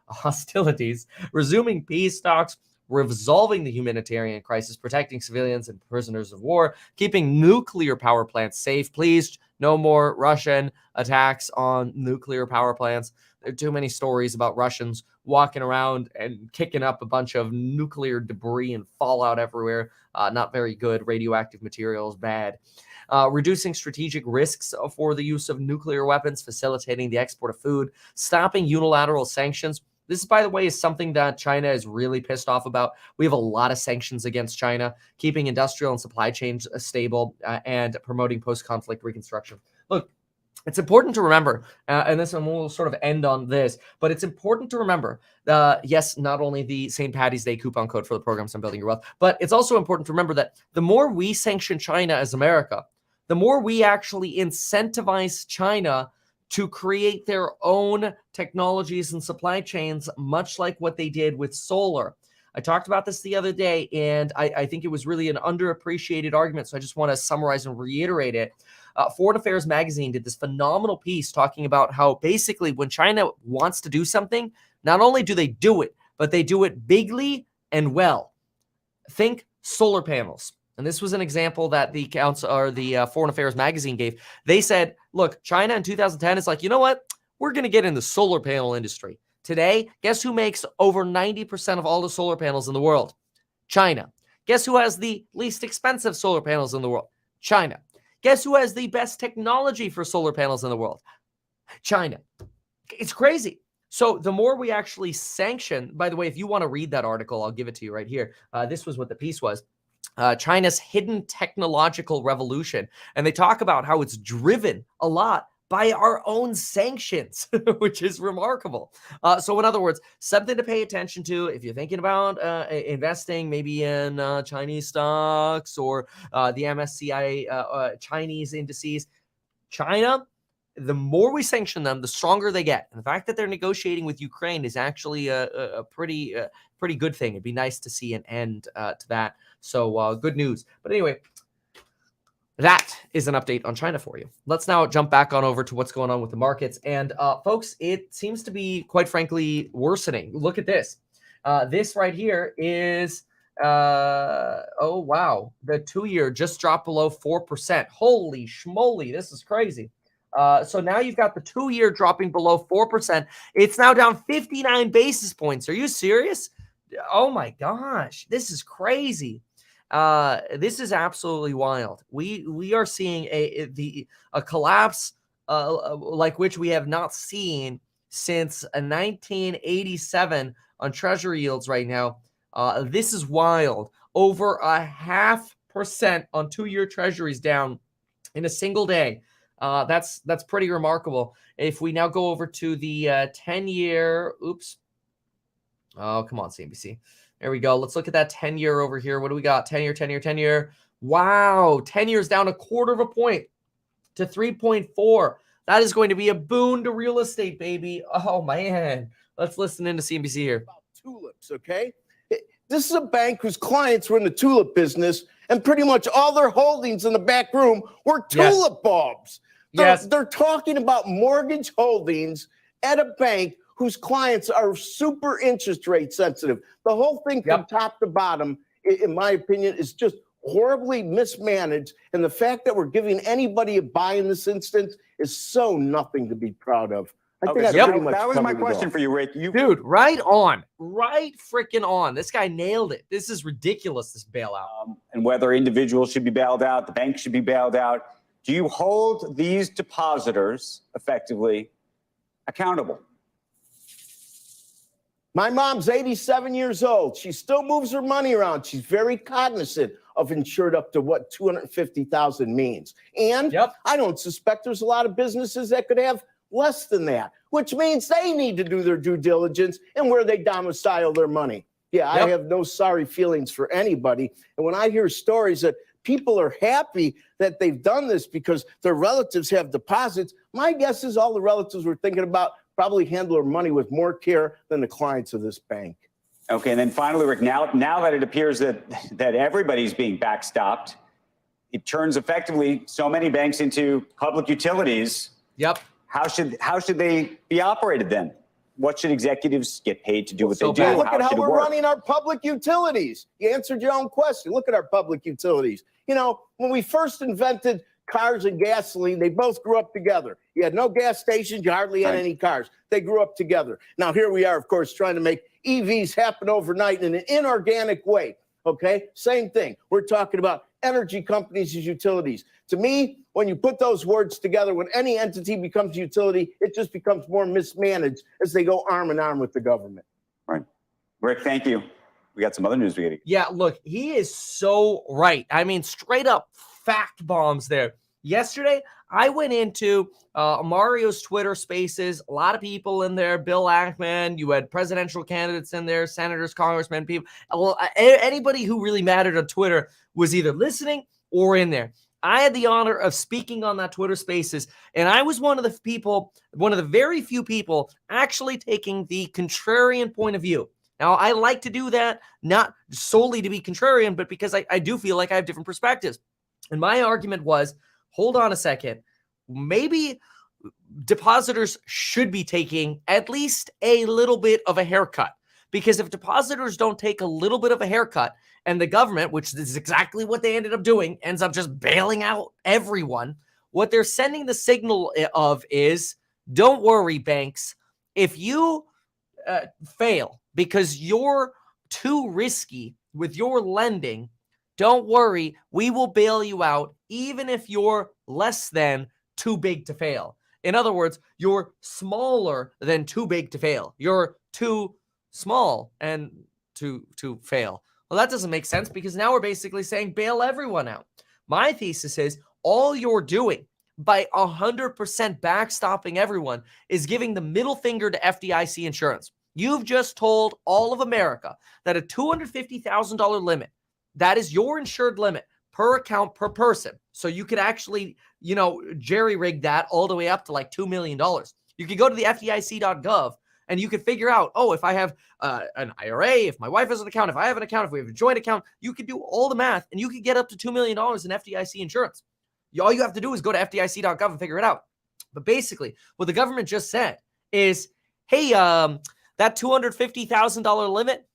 hostilities, resuming peace talks, resolving the humanitarian crisis, protecting civilians and prisoners of war, keeping nuclear power plants safe. Please, no more Russian attacks on nuclear power plants. There are too many stories about Russians walking around and kicking up a bunch of nuclear debris and fallout everywhere. Not very good. Radioactive materials, bad. Reducing strategic risks for the use of nuclear weapons, facilitating the export of food, stopping unilateral sanctions. This, by the way, is something that China is really pissed off about. We have a lot of sanctions against China, keeping industrial and supply chains stable, and promoting post-conflict reconstruction. Look, it's important to remember, and this one we'll sort of end on this, but it's important to remember, yes, not only the St. Paddy's Day coupon code for the programs on Building Your Wealth, but it's also important to remember that the more we sanction China as America, the more we actually incentivize China to create their own technologies and supply chains, much like what they did with solar. I talked about this the other day, and I think it was really an underappreciated argument, so I just want to summarize and reiterate it. Foreign Affairs Magazine did this phenomenal piece talking about how basically when China wants to do something, not only do they do it, but they do it bigly and well. Think solar panels. And this was an example that the council or the Foreign Affairs Magazine gave. They said, look, China in 2010 is like, you know what? We're going to get in the solar panel industry. Today, guess who makes over 90% of all the solar panels in the world? China. Guess who has the least expensive solar panels in the world? China. Guess who has the best technology for solar panels in the world? China. It's crazy. So the more we actually sanction, by the way, if you want to read that article, I'll give it to you right here. This was what the piece was. China's hidden technological revolution. And they talk about how it's driven a lot by our own sanctions, which is remarkable. So in other words, something to pay attention to if you're thinking about investing maybe in Chinese stocks or the MSCI Chinese indices. China, the more we sanction them, the stronger they get. And the fact that they're negotiating with Ukraine is actually a pretty good thing. It'd be nice to see an end to that. So good news. But anyway, that is an update on China for you. Let's now jump back on over to what's going on with the markets. And folks, it seems to be, quite frankly, worsening. Look at this. This right here is, oh, wow. The 2-year just dropped below 4%. Holy schmoly. This is crazy. So now you've got the 2-year dropping below 4%. It's now down 59 basis points. Are you serious? Oh, my gosh. This is crazy. This is absolutely wild. We are seeing a collapse like which we have not seen since 1987 on Treasury yields right now. This is wild. Over 0.5% on 2-year Treasuries down in a single day. That's pretty remarkable. If we now go over to the 10-year, oops. Oh, come on, CNBC. There we go. Let's look at that 10-year over here. What do we got? 10-year, 10-year, 10-year. Wow. 10 years down 1/4 point to 3.4. That is going to be a boon to real estate, baby. Oh, man. Let's listen into CNBC here. About tulips, okay? This is a bank whose clients were in the tulip business, and pretty much all their holdings in the back room were tulip bulbs. They're talking about mortgage holdings at a bank whose clients are super interest rate sensitive. The whole thing from top to bottom, in my opinion, is just horribly mismanaged. And the fact that we're giving anybody a buy in this instance is so nothing to be proud of. I think that was my question for you, Rick. Dude, right on. Right freaking on. This guy nailed it. This is ridiculous, this bailout. And whether individuals should be bailed out, the bank should be bailed out. Do you hold these depositors effectively accountable? My mom's 87 years old. She still moves her money around. She's very cognizant of insured up to what 250,000 means. And I don't suspect there's a lot of businesses that could have less than that, which means they need to do their due diligence and where they domicile their money. Yeah, I have no sorry feelings for anybody. And when I hear stories that people are happy that they've done this because their relatives have deposits, my guess is all the relatives were thinking about probably handle their money with more care than the clients of this bank. Okay, and then finally, Rick, now that it appears that everybody's being backstopped, it turns effectively so many banks into public utilities. How should they be operated then? What should executives get paid to do what they do? Look at how we're running our public utilities. You answered your own question. Look at our public utilities. You know, when we first invented cars and gasoline, they both grew up together. You had no gas stations. You hardly had any cars. They grew up together. Now, here we are, of course, trying to make EVs happen overnight in an inorganic way. Okay, same thing. We're talking about energy companies as utilities. To me, when you put those words together, when any entity becomes a utility, it just becomes more mismanaged as they go arm in arm with the government. Right. Rick, thank you. We got some other news we got to get. Yeah, look, he is so right. I mean, straight up fact bombs there. Yesterday, I went into Mario's Twitter Spaces. A lot of people in there. Bill Ackman. You had presidential candidates in there, senators, congressmen, people. Well, anybody who really mattered on Twitter was either listening or in there. I had the honor of speaking on that Twitter Spaces, and I was one of the people, one of the very few people actually taking the contrarian point of view. Now, I like to do that, not solely to be contrarian, but because I do feel like I have different perspectives. And my argument was, hold on a second, maybe depositors should be taking at least a little bit of a haircut. Because if depositors don't take a little bit of a haircut, and the government, which is exactly what they ended up doing, ends up just bailing out everyone, what they're sending the signal of is, don't worry, banks. If you fail because you're too risky with your lending, don't worry, we will bail you out even if you're less than too big to fail. In other words, you're smaller than too big to fail. You're too small and to fail. Well, that doesn't make sense because now we're basically saying bail everyone out. My thesis is all you're doing by 100% backstopping everyone is giving the middle finger to FDIC insurance. You've just told all of America that a $250,000 limit, that is your insured limit per account per person. So you could actually, jerry-rig that all the way up to like $2 million. You could go to the FDIC.gov and you could figure out, if I have an IRA, if my wife has an account, if I have an account, if we have a joint account, you could do all the math and you could get up to $2 million in FDIC insurance. All you have to do is go to FDIC.gov and figure it out. But basically, what the government just said is, hey, that $250,000 limit,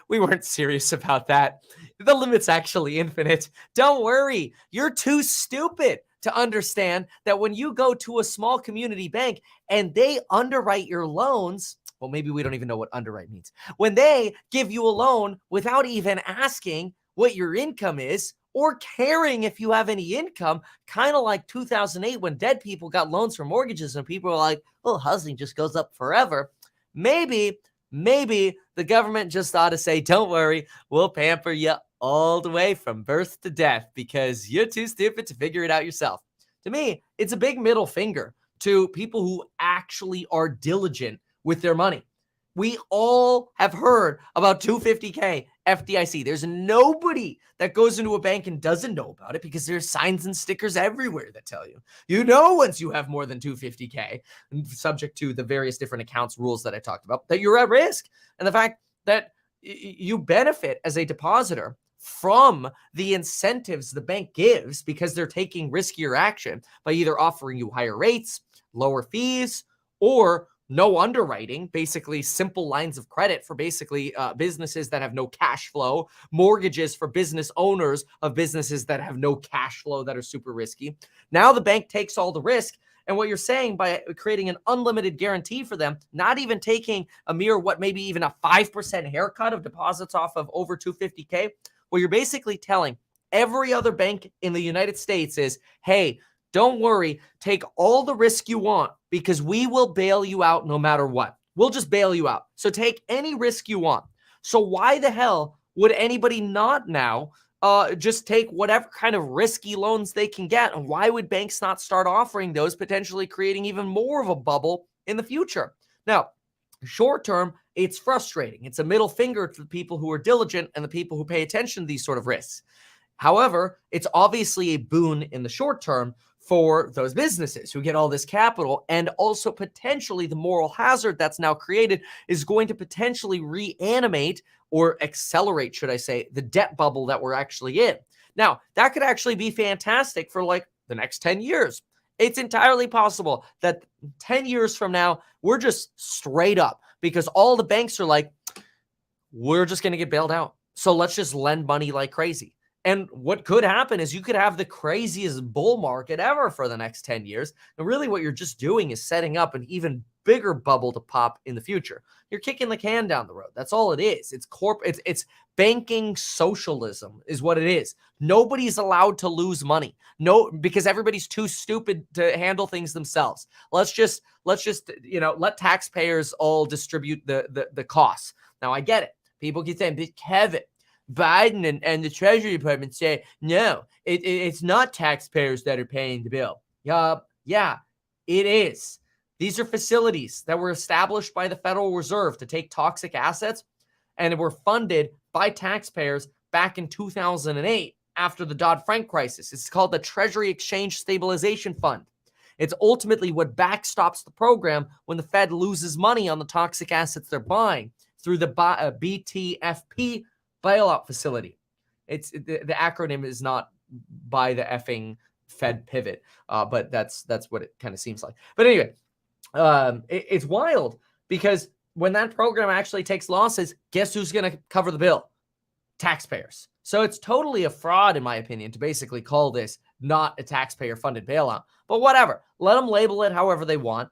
we weren't serious about that. The limit's actually infinite. Don't worry. You're too stupid to understand that when you go to a small community bank and they underwrite your loans, well, maybe we don't even know what underwrite means. When they give you a loan without even asking what your income is or caring if you have any income, kind of like 2008 when dead people got loans for mortgages and people were like, oh, housing just goes up forever. Maybe the government just ought to say, don't worry, we'll pamper you all the way from birth to death because you're too stupid to figure it out yourself. To me, it's a big middle finger to people who actually are diligent with their money. We all have heard about $250K FDIC. There's nobody that goes into a bank and doesn't know about it because there's signs and stickers everywhere that tell you. Once you have more than $250K, subject to the various different accounts rules that I talked about, that you're at risk. And the fact that you benefit as a depositor from the incentives the bank gives because they're taking riskier action by either offering you higher rates, lower fees, or no underwriting, basically simple lines of credit for basically businesses that have no cash flow, mortgages for business owners of businesses that have no cash flow that are super risky. Now the bank takes all the risk. And what you're saying by creating an unlimited guarantee for them, not even taking a mere, maybe even a 5% haircut of deposits off of over $250K, what you're basically telling every other bank in the United States is, hey, don't worry, take all the risk you want because we will bail you out no matter what. We'll just bail you out. So take any risk you want. So why the hell would anybody not now just take whatever kind of risky loans they can get? And why would banks not start offering those, potentially creating even more of a bubble in the future? Now, short term, it's frustrating. It's a middle finger to the people who are diligent and the people who pay attention to these sort of risks. However, it's obviously a boon in the short term for those businesses who get all this capital, and also potentially the moral hazard that's now created is going to potentially reanimate or accelerate, should I say, the debt bubble that we're actually in. Now, that could actually be fantastic for like the next 10 years. It's entirely possible that 10 years from now, we're just straight up because all the banks are like, we're just going to get bailed out. So let's just lend money like crazy. And what could happen is you could have the craziest bull market ever for the next 10 years. And really what you're just doing is setting up an even bigger bubble to pop in the future. You're kicking the can down the road. That's all it is. It's banking socialism is what it is. Nobody's allowed to lose money. No, because everybody's too stupid to handle things themselves. Let's just let taxpayers all distribute the costs. Now I get it. People keep saying, but Kevin, Biden and the Treasury Department say, no, it's not taxpayers that are paying the bill. Yeah, it is. These are facilities that were established by the Federal Reserve to take toxic assets and were funded by taxpayers back in 2008 after the Dodd-Frank crisis. It's called the Treasury Exchange Stabilization Fund. It's ultimately what backstops the program when the Fed loses money on the toxic assets they're buying through the BTFP bailout facility. It's the acronym is not by the effing Fed pivot, but that's what it kind of seems like. But anyway, it's wild because when that program actually takes losses, guess who's going to cover the bill? Taxpayers. So it's totally a fraud, in my opinion, to basically call this not a taxpayer-funded bailout. But whatever, let them label it however they want.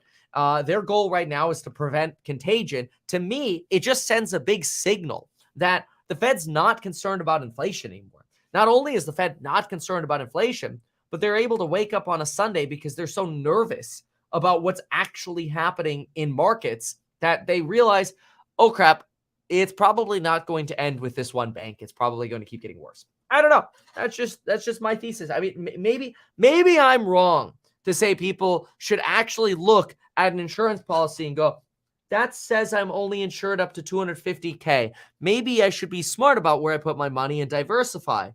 Their goal right now is to prevent contagion. To me, it just sends a big signal that the Fed's not concerned about inflation anymore. Not only is the Fed not concerned about inflation, but they're able to wake up on a Sunday because they're so nervous about what's actually happening in markets that they realize, oh crap, it's probably not going to end with this one bank. It's probably going to keep getting worse. I don't know. That's just my thesis. I mean, maybe I'm wrong to say people should actually look at an insurance policy and go, that says I'm only insured up to $250K. Maybe I should be smart about where I put my money and diversify.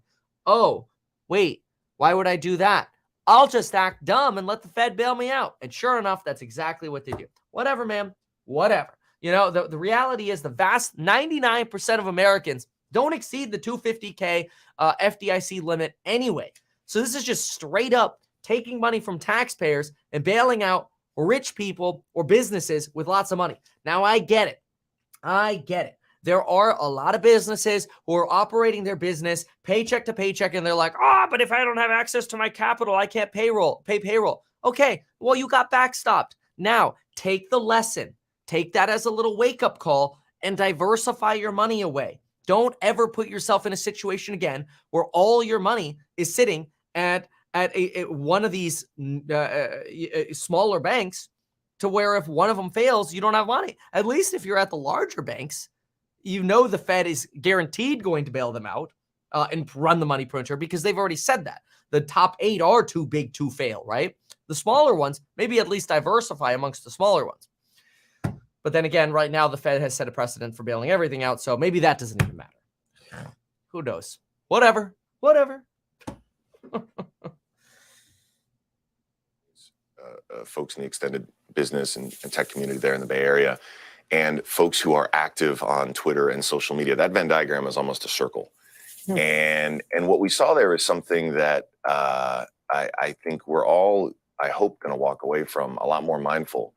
Oh, wait, why would I do that? I'll just act dumb and let the Fed bail me out. And sure enough, that's exactly what they do. Whatever, man, whatever. You know, the reality is the vast 99% of Americans don't exceed the $250K FDIC limit anyway. So this is just straight up taking money from taxpayers and bailing out rich people or businesses with lots of money. Now, I get it. There are a lot of businesses who are operating their business paycheck to paycheck, and they're like, but if I don't have access to my capital, I can't pay payroll. Okay, well, you got backstopped. Now, take the lesson. Take that as a little wake-up call and diversify your money away. Don't ever put yourself in a situation again where all your money is sitting at one of these smaller banks, to where if one of them fails, you don't have money. At least if you're at the larger banks, you know the Fed is guaranteed going to bail them out and run the money printer, because they've already said that. The top 8 are too big to fail, right? The smaller ones, maybe at least diversify amongst the smaller ones. But then again, right now, the Fed has set a precedent for bailing everything out, so maybe that doesn't even matter. Who knows? Whatever. Folks in the extended business and tech community there in the Bay Area, and folks who are active on Twitter and social media. That Venn diagram is almost a circle. And what we saw there is something that I think we're all, I hope, going to walk away from a lot more mindful,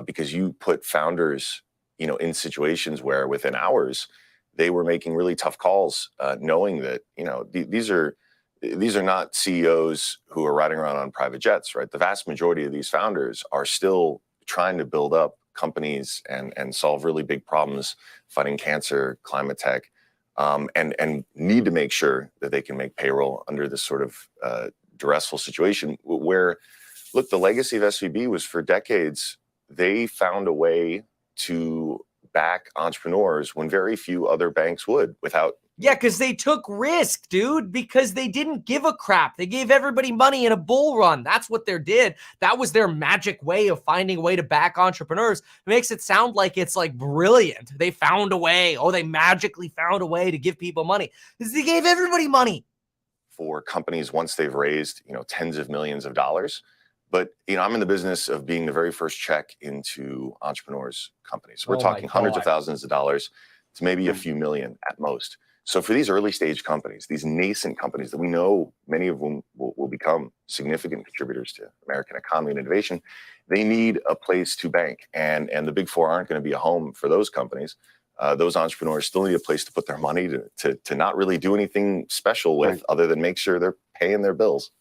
because you put founders, in situations where within hours they were making really tough calls, knowing that, these are not CEOs who are riding around on private jets, right? The vast majority of these founders are still trying to build up companies and solve really big problems, fighting cancer, climate tech, and need to make sure that they can make payroll under this sort of duressful situation where, look, the legacy of SVB was for decades, they found a way to back entrepreneurs when very few other banks would without. Yeah, because they took risk, dude, because they didn't give a crap. They gave everybody money in a bull run. That's what they did. That was their magic way of finding a way to back entrepreneurs. It makes it sound like it's like brilliant. They found a way. Oh, they magically found a way to give people money. Because they gave everybody money. For companies once they've raised, tens of millions of dollars. But, I'm in the business of being the very first check into entrepreneurs' companies. We're talking hundreds of thousands of dollars to maybe a few million at most. So for these early stage companies, these nascent companies that we know many of them will become significant contributors to American economy and innovation, they need a place to bank. And the big four aren't going to be a home for those companies. those entrepreneurs still need a place to put their money to not really do anything special with, other than make sure they're paying their bills.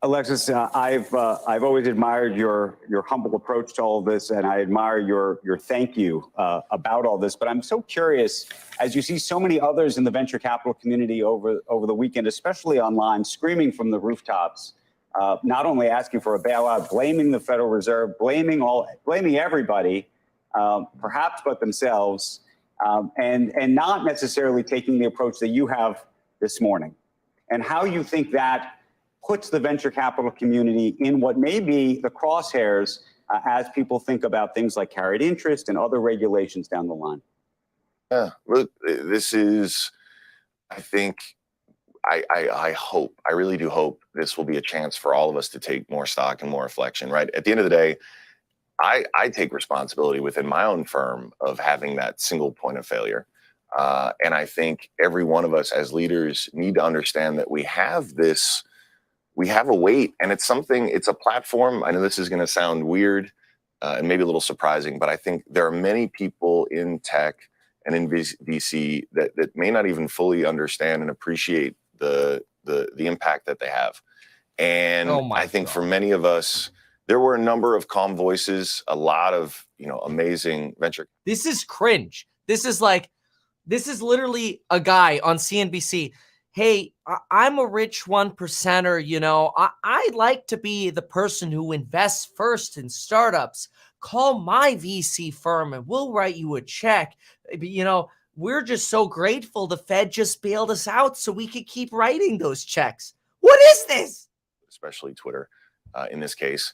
Alexis, I've always admired your humble approach to all of this, and I admire your thank you about all this. But I'm so curious, as you see so many others in the venture capital community over the weekend, especially online, screaming from the rooftops, not only asking for a bailout, blaming the Federal Reserve, blaming everybody, perhaps but themselves, and not necessarily taking the approach that you have this morning, and how you think that puts the venture capital community in what may be the crosshairs as people think about things like carried interest and other regulations down the line. Yeah, look, this is, I think, I hope, I really do hope this will be a chance for all of us to take more stock and more reflection, right? At the end of the day, I take responsibility within my own firm of having that single point of failure. And I think every one of us as leaders need to understand that we have a weight, and it's a platform. I know this is going to sound weird and maybe a little surprising, but I think there are many people in tech and in VC that may not even fully understand and appreciate the impact that they have. And I think for many of us, there were a number of calm voices, a lot of, amazing venture. This is cringe. This is literally a guy on CNBC. Hey, I'm a rich 1%er, I'd like to be the person who invests first in startups. Call my VC firm and we'll write you a check. We're just so grateful the Fed just bailed us out so we could keep writing those checks. What is this? Especially Twitter, in this case,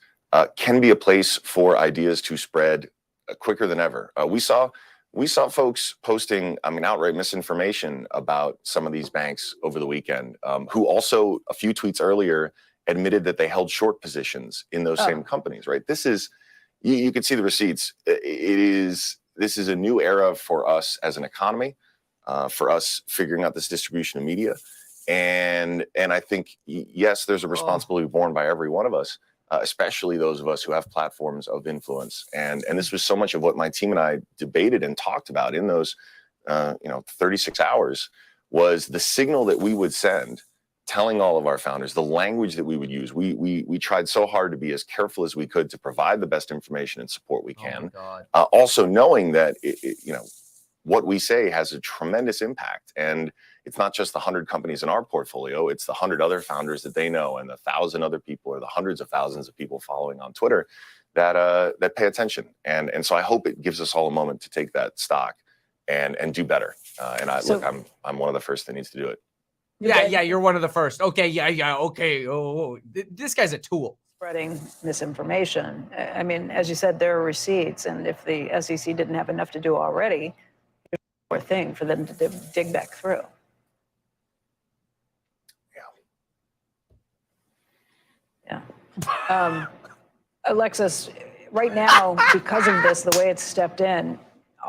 can be a place for ideas to spread quicker than ever. We saw folks posting, outright misinformation about some of these banks over the weekend, who also a few tweets earlier admitted that they held short positions in those same companies, right? This is, you can see the receipts. This is a new era for us as an economy, for us figuring out this distribution of media. And I think, yes, there's a responsibility borne by every one of us, especially those of us who have platforms of influence. And this was so much of what my team and I debated and talked about in those 36 hours, was the signal that we would send, telling all of our founders, the language that we would use. We tried so hard to be as careful as we could to provide the best information and support we can. Also knowing that what we say has a tremendous impact. And it's not just the 100 companies in our portfolio, it's the 100 other founders that they know and the 1,000 other people, or the hundreds of thousands of people following on Twitter that pay attention. And so I hope it gives us all a moment to take that stock and do better. I'm one of the first that needs to do it. Yeah, you're one of the first. Okay, okay. This guy's a tool. Spreading misinformation. As you said, there are receipts, and if the SEC didn't have enough to do already, there's one more thing for them to dig back through. Yeah. Alexis, right now, because of this, the way it's stepped in,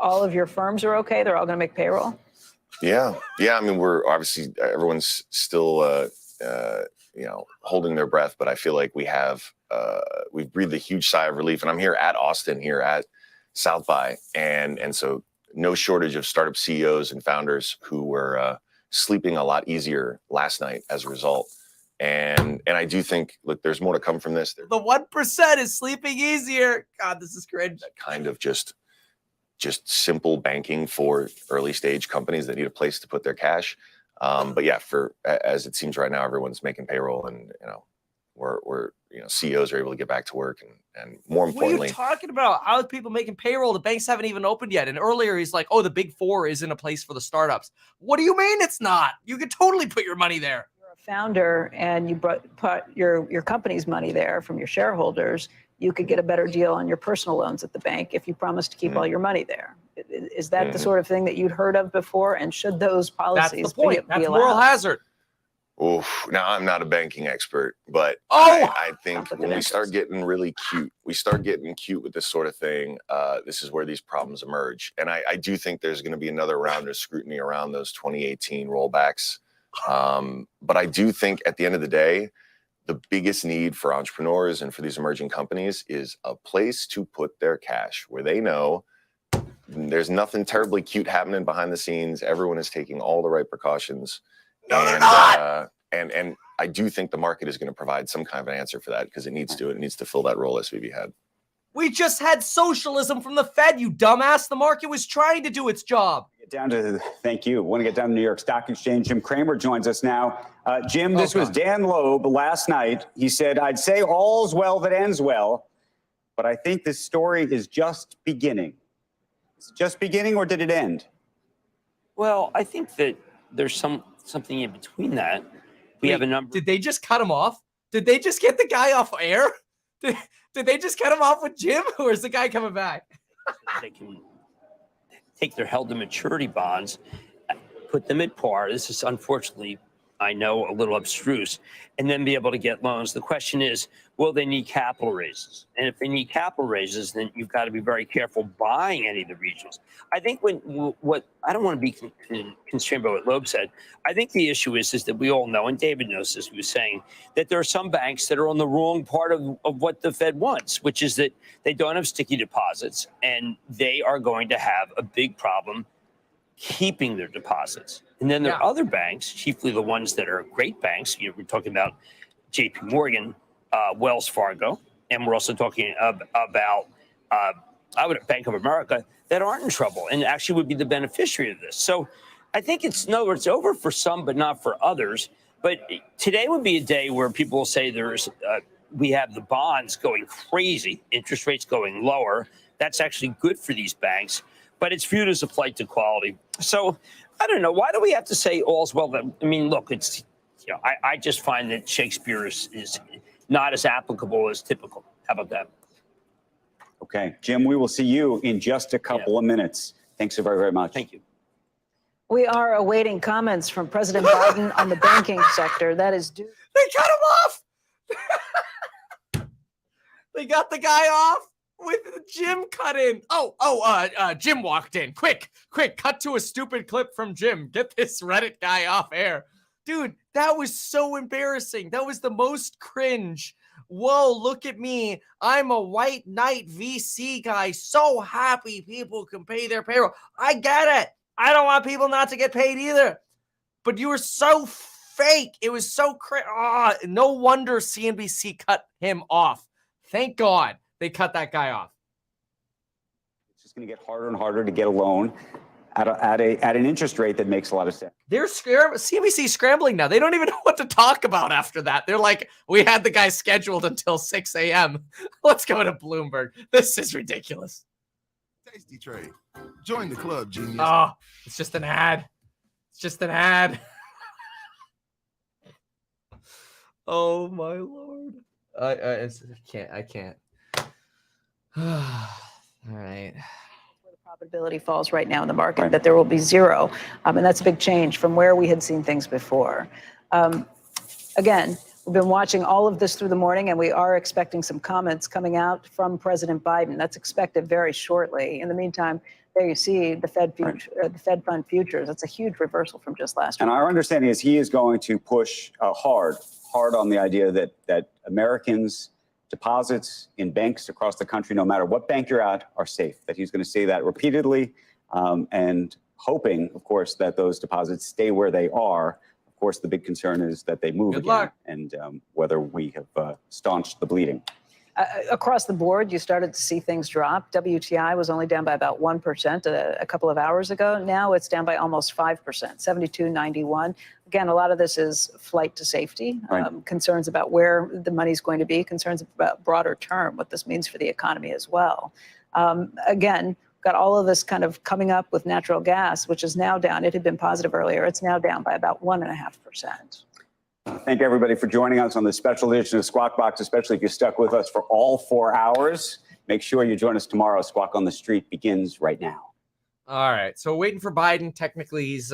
all of your firms are okay? They're all going to make payroll? Yeah. We're obviously, everyone's still, holding their breath, but I feel like we've breathed a huge sigh of relief. And I'm here at Austin, here at South by, and so no shortage of startup CEOs and founders who were sleeping a lot easier last night as a result. And I do think, look, there's more to come from this. The 1% is sleeping easier. God, this is cringe. That kind of just simple banking for early stage companies that need a place to put their cash. But yeah, as it seems right now, everyone's making payroll, and we're CEOs are able to get back to work, and more importantly, what are you talking about? How are people making payroll? The banks haven't even opened yet. And earlier he's like, oh, the big four isn't a place for the startups. What do you mean it's not? You could totally put your money there. You're a founder and you put your company's money there from your shareholders. You could get a better deal on your personal loans at the bank if you promise to keep all your money there. Is that the sort of thing that you'd heard of before? And should those policies That's the point. That's be allowed? moral hazard. Oof. Now, I'm not a banking expert, but I think when we start getting really cute, with this sort of thing, this is where these problems emerge. And I do think there's going to be another round of scrutiny around those 2018 rollbacks. But I do think at the end of the day, the biggest need for entrepreneurs and for these emerging companies is a place to put their cash where they know There's nothing terribly cute happening behind the scenes. Everyone is taking all the right precautions. And I do think the market is going to provide some kind of an answer for that because it needs to. It needs to fill that role SVB had. We just had socialism from the Fed, you dumbass. The market was trying to do its job. Thank you. Want to get down to New York Stock Exchange. Jim Cramer joins us now. Jim, this was Dan Loeb last night. He said, "I'd say all's well that ends well, but I think this story is just beginning." Is it just beginning or did it end? Well, I think that there's something in between that. We have a number. Did they just cut him off? Did they just get the guy off air? Did they just cut him off with Jim, or is the guy coming back? They can take their held to maturity bonds, put them at par. This is unfortunately, I know, a little abstruse, and then be able to get loans. The question is, will they need capital raises? And if they need capital raises, then you've got to be very careful buying any of the regionals. I think what I don't want to be constrained by what Loeb said. I think the issue is that we all know, and David knows this, he was saying that there are some banks that are on the wrong part of what the Fed wants, which is that they don't have sticky deposits, and they are going to have a big problem keeping their deposits. And then there are other banks, chiefly the ones that are great banks. We're talking about JP Morgan, Wells Fargo, and we're also talking about Bank of America, that aren't in trouble and actually would be the beneficiary of this. So I think it's over for some, but not for others. But today would be a day where people will say we have the bonds going crazy, interest rates going lower. That's actually good for these banks, but it's viewed as a flight to quality. So I don't know. Why do we have to say all's well? I mean, look, it's, I just find that Shakespeare is not as applicable as typical. How about that? Okay, Jim, we will see you in just a couple of minutes. Thanks so very, very much. Thank you. We are awaiting comments from President Biden on the banking sector. That is due. They cut him off. They got the guy off with Jim cut in. Jim walked in. Quick, cut to a stupid clip from Jim. Get this Reddit guy off air. Dude, that was so embarrassing. That was the most cringe. Whoa, look at me. I'm a white knight VC guy. So happy people can pay their payroll. I get it. I don't want people not to get paid either. But you were so fake. It was so cringe. No wonder CNBC cut him off. Thank God they cut that guy off. It's just going to get harder and harder to get a loan at an interest rate that makes a lot of sense. They're CNBC scrambling now. They don't even know what to talk about after that. They're like, we had the guy scheduled until 6 a.m. Let's go to Bloomberg. This is ridiculous. Tasty trade. Join the club, genius. Oh, it's just an ad. It's just an ad. Oh my Lord. I can't. All right. Probability falls right now in the market that there will be zero. And that's a big change from where we had seen things before. Again, we've been watching all of this through the morning, and we are expecting some comments coming out from President Biden. That's expected very shortly. In the meantime, there you see the Fed fund futures. That's a huge reversal from just last week. And our understanding is he is going to push hard on the idea that Americans' deposits in banks across the country, no matter what bank you're at, are safe. That he's going to say that repeatedly, and hoping, of course, that those deposits stay where they are. Of course, the big concern is that they move again, and whether we have staunched the bleeding. Across the board, you started to see things drop. WTI was only down by about 1% a couple of hours ago. Now it's down by almost 5%, 72.91. Again, a lot of this is flight to safety, concerns about where the money's going to be, concerns about broader term, what this means for the economy as well. Again, got all of this kind of coming up with natural gas, which is now down. It had been positive earlier. It's now down by about 1.5%. Thank everybody for joining us on this special edition of Squawk Box, especially if you stuck with us for all 4 hours. Make sure you join us tomorrow. Squawk on the Street begins right now. All right. So waiting for Biden. Technically, he's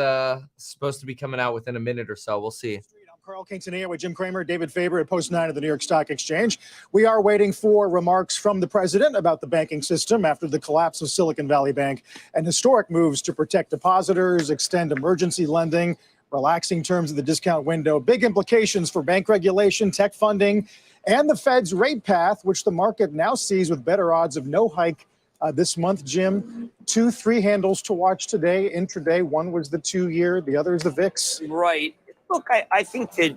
supposed to be coming out within a minute or so. We'll see. Carl Quintanilla with Jim Cramer, David Faber at Post 9 of the New York Stock Exchange. We are waiting for remarks from the president about the banking system after the collapse of Silicon Valley Bank and historic moves to protect depositors, extend emergency lending, relaxing terms of the discount window, big implications for bank regulation, tech funding, and the Fed's rate path, which the market now sees with better odds of no hike this month, Jim. 2 3 handles to watch today, intraday. One was the 2-year, the other is the VIX. Right. Look, I think that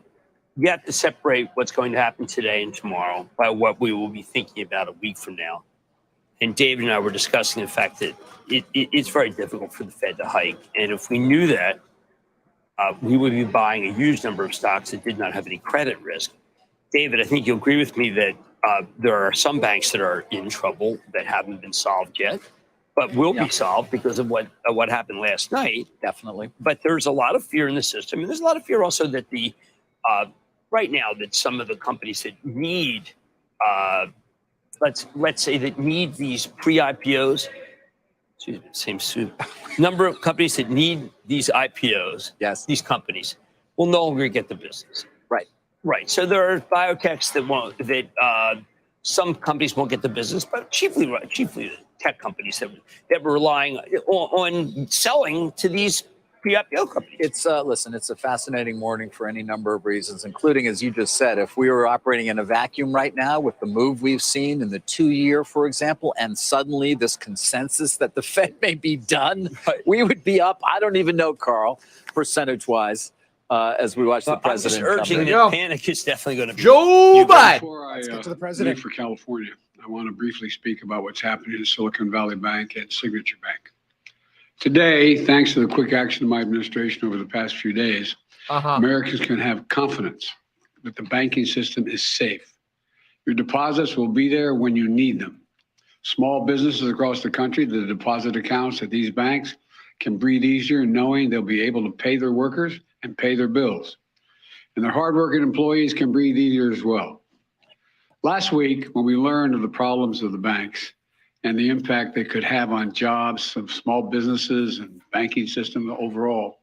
you have to separate what's going to happen today and tomorrow by what we will be thinking about a week from now. And David and I were discussing the fact that it's very difficult for the Fed to hike. And if we knew that, we would be buying a huge number of stocks that did not have any credit risk. David, I think you'll agree with me that there are some banks that are in trouble that haven't been solved yet, but will be solved because of what happened last night. Definitely. But there's a lot of fear in the system. And there's a lot of fear also that right now that some of the companies that need, let's say that need these pre-IPOs, same number of companies that need these IPOs, these companies will no longer get the business. Right. So there are biotechs that some companies won't get the business, but chiefly tech companies that were relying on selling to these pre-IPO companies. It's listen, it's a fascinating morning for any number of reasons, including, as you just said, if we were operating in a vacuum right now with the move we've seen in the 2-year, for example, and suddenly this consensus that the Fed may be done, we would be up, I don't even know, Carl, percentage-wise. As we watch the president. I'm just urging that panic is definitely going to be Joe Biden. Before I get to the president leave for California, I want to briefly speak about what's happening in Silicon Valley Bank and Signature Bank. Today, thanks to the quick action of my administration over the past few days, Americans can have confidence that the banking system is safe. Your deposits will be there when you need them. Small businesses across the country, the deposit accounts at these banks can breathe easier knowing they'll be able to pay their workers and pay their bills. And their hardworking employees can breathe easier as well. Last week, when we learned of the problems of the banks and the impact they could have on jobs of small businesses and banking system overall,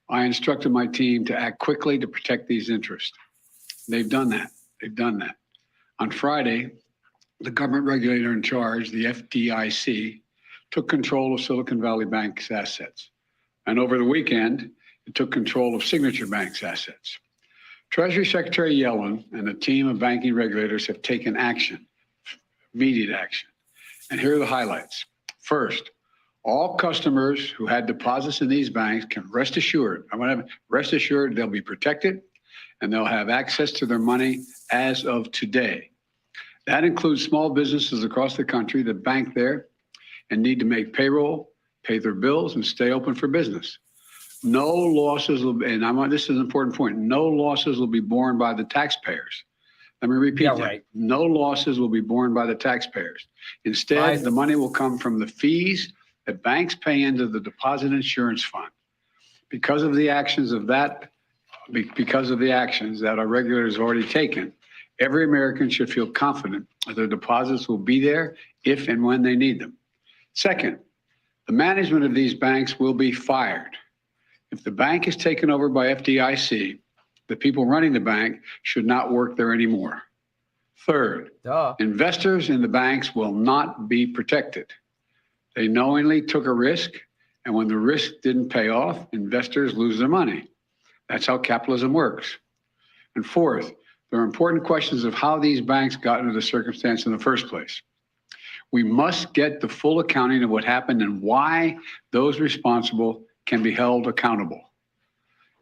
I instructed my team to act quickly to protect these interests. They've done that. On Friday, the government regulator in charge, the FDIC, took control of Silicon Valley Bank's assets. And over the weekend, it took control of Signature Bank's assets. Treasury Secretary Yellen and a team of banking regulators have taken action, immediate action. And here are the highlights. First, all customers who had deposits in these banks can rest assured they'll be protected and they'll have access to their money as of today. That includes small businesses across the country that bank there and need to make payroll, pay their bills, and stay open for business. No losses will be, and this is an important point, no losses will be borne by the taxpayers. Let me repeat that. Right. No losses will be borne by the taxpayers. Instead, the money will come from the fees that banks pay into the deposit insurance fund. Because of the actions that our regulators have already taken, every American should feel confident that their deposits will be there if and when they need them. Second, the management of these banks will be fired. If the bank is taken over by FDIC, the people running the bank should not work there anymore. Third, investors in the banks will not be protected. They knowingly took a risk, and when the risk didn't pay off, investors lose their money. That's how capitalism works. And fourth, there are important questions of how these banks got into the circumstance in the first place. We must get the full accounting of what happened and why those responsible can be held accountable.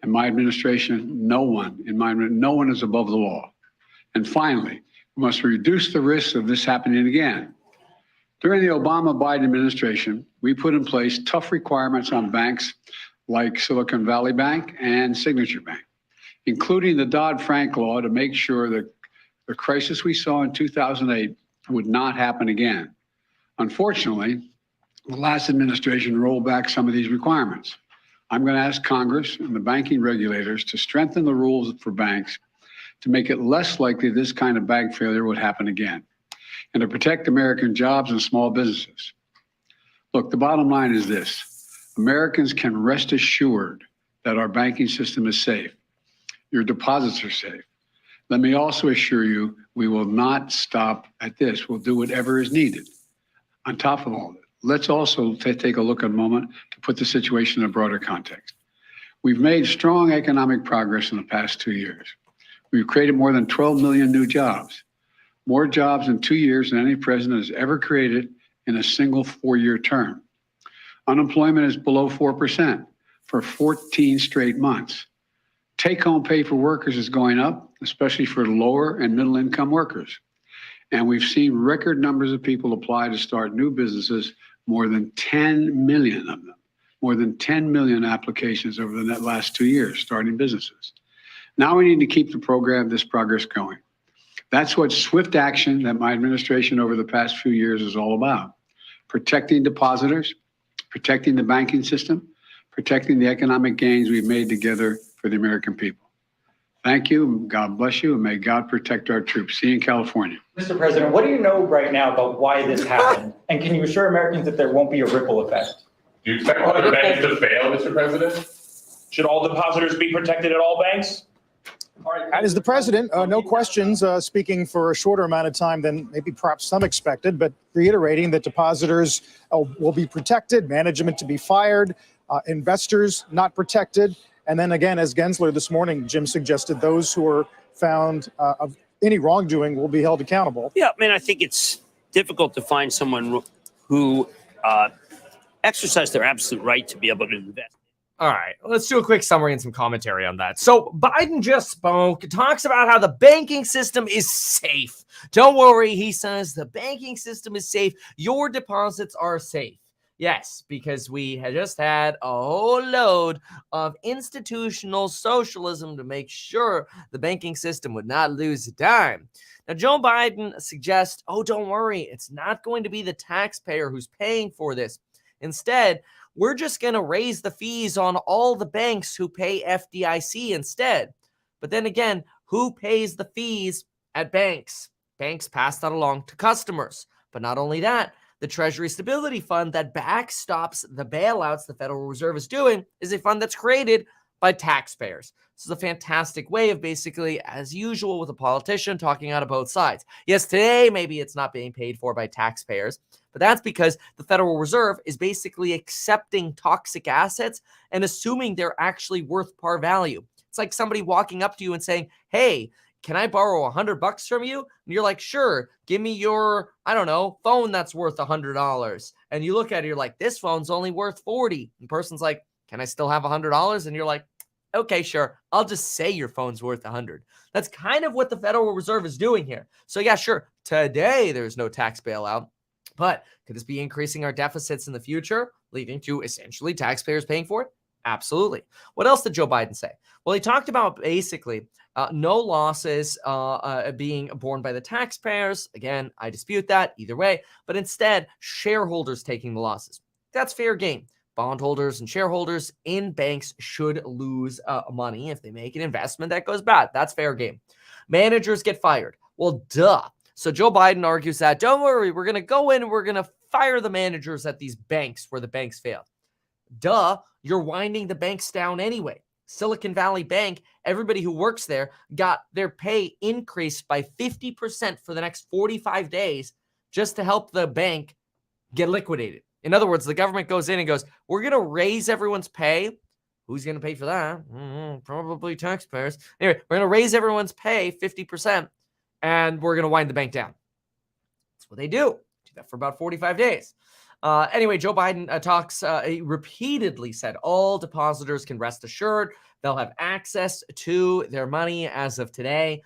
In my administration, no one is above the law. And finally, we must reduce the risks of this happening again. During the Obama-Biden administration, we put in place tough requirements on banks like Silicon Valley Bank and Signature Bank, including the Dodd-Frank law to make sure that the crisis we saw in 2008 would not happen again. Unfortunately, the last administration rolled back some of these requirements. I'm going to ask Congress and the banking regulators to strengthen the rules for banks to make it less likely this kind of bank failure would happen again, and to protect American jobs and small businesses. Look, the bottom line is this. Americans can rest assured that our banking system is safe. Your deposits are safe. Let me also assure you, we will not stop at this. We'll do whatever is needed. On top of all of it, let's also take a look at a moment to put the situation in a broader context. We've made strong economic progress in the past 2 years. We've created more than 12 million new jobs, more jobs in 2 years than any president has ever created in a single 4-year term. Unemployment is below 4% for 14 straight months. Take-home pay for workers is going up, especially for lower and middle-income workers. And we've seen record numbers of people apply to start new businesses, more than 10 million of them, more than 10 million applications over the last 2 years starting businesses. Now we need to keep this progress going. That's what swift action that my administration over the past few years is all about. Protecting depositors, protecting the banking system, protecting the economic gains we've made together for the American people. Thank you. God bless you. And may God protect our troops. See you in California. Mr. President, what do you know right now about why this happened? And can you assure Americans that there won't be a ripple effect? Do you expect other banks to fail, Mr. President? Should all depositors be protected at all banks? And as the president, no questions, speaking for a shorter amount of time than maybe perhaps some expected, but reiterating that depositors will be protected, management to be fired, investors not protected. And then again, as Gensler this morning, Jim suggested, those who are found of any wrongdoing will be held accountable. Yeah, I mean, I think it's difficult to find someone who exercised their absolute right to be able to invest. All right, let's do a quick summary and some commentary on that. So Biden just spoke, talks about how the banking system is safe. Don't worry, he says the banking system is safe. Your deposits are safe. Yes, because we had just had a whole load of institutional socialism to make sure the banking system would not lose a dime. Now, Joe Biden suggests, oh, don't worry, it's not going to be the taxpayer who's paying for this. Instead, we're just going to raise the fees on all the banks who pay FDIC instead. But then again, who pays the fees at banks? Banks pass that along to customers. But not only that, the Treasury Stability Fund that backstops the bailouts the Federal Reserve is doing is a fund that's created by taxpayers. This is a fantastic way of basically, as usual with a politician, talking out of both sides. Yes, today maybe it's not being paid for by taxpayers, but that's because the Federal Reserve is basically accepting toxic assets and assuming they're actually worth par value. It's like somebody walking up to you and saying, hey, can I borrow $100 from you? And you're like, sure, give me your, I don't know, phone that's worth $100. And you look at it, you're like, this phone's only worth $40. And the person's like, can I still have $100? And you're like, okay, sure, I'll just say your phone's worth $100. That's kind of what the Federal Reserve is doing here. So yeah, sure, today there's no tax bailout, but could this be increasing our deficits in the future, leading to essentially taxpayers paying for it? Absolutely. What else did Joe Biden say? Well, he talked about basically no losses being borne by the taxpayers. Again, I dispute that either way, but instead shareholders taking the losses. That's fair game. Bondholders and shareholders in banks should lose money if they make an investment that goes bad. That's fair game. Managers get fired. Well, duh. So Joe Biden argues that, don't worry, we're going to go in and we're going to fire the managers at these banks where the banks failed. Duh, you're winding the banks down anyway. Silicon Valley Bank, everybody who works there got their pay increased by 50% for the next 45 days just to help the bank get liquidated. In other words, the government goes in and goes, we're going to raise everyone's pay. Who's going to pay for that? Probably taxpayers. Anyway, we're going to raise everyone's pay 50%, and we're going to wind the bank down. That's what they do. Do that for about 45 days. Anyway, Joe Biden he repeatedly said all depositors can rest assured they'll have access to their money as of today.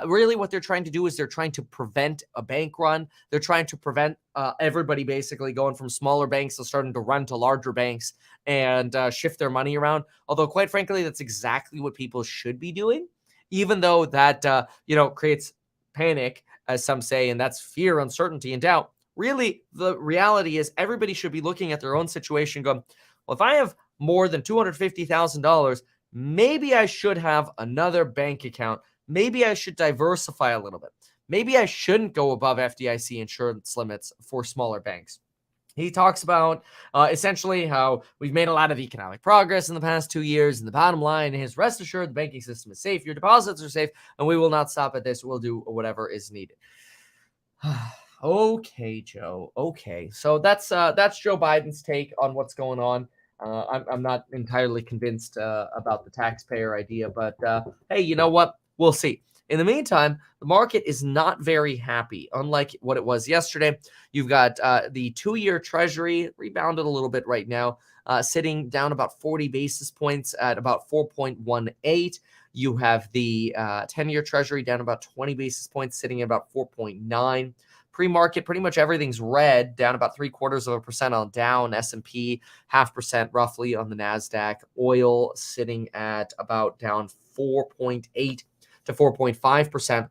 Really what they're trying to do is they're trying to prevent a bank run. They're trying to prevent everybody basically going from smaller banks to starting to run to larger banks and shift their money around. Although, quite frankly, that's exactly what people should be doing, even though that, creates panic, as some say, and that's fear, uncertainty, and doubt. Really, the reality is everybody should be looking at their own situation going, well, if I have more than $250,000, maybe I should have another bank account. Maybe I should diversify a little bit. Maybe I shouldn't go above FDIC insurance limits for smaller banks. He talks about essentially how we've made a lot of economic progress in the past 2 years. And the bottom line is, rest assured, the banking system is safe. Your deposits are safe, and we will not stop at this. We'll do whatever is needed. Okay, Joe. Okay. So that's Joe Biden's take on what's going on. I'm not entirely convinced about the taxpayer idea, but hey, you know what? We'll see. In the meantime, the market is not very happy. Unlike what it was yesterday, you've got the 2-year Treasury rebounded a little bit right now, sitting down about 40 basis points at about 4.18. You have the 10-year Treasury down about 20 basis points, sitting at about 4.9. Pre-market, pretty much everything's red, down about 0.75% on Dow and S&P, 0.5% roughly on the NASDAQ. Oil sitting at about down 4.8 to 4.5%.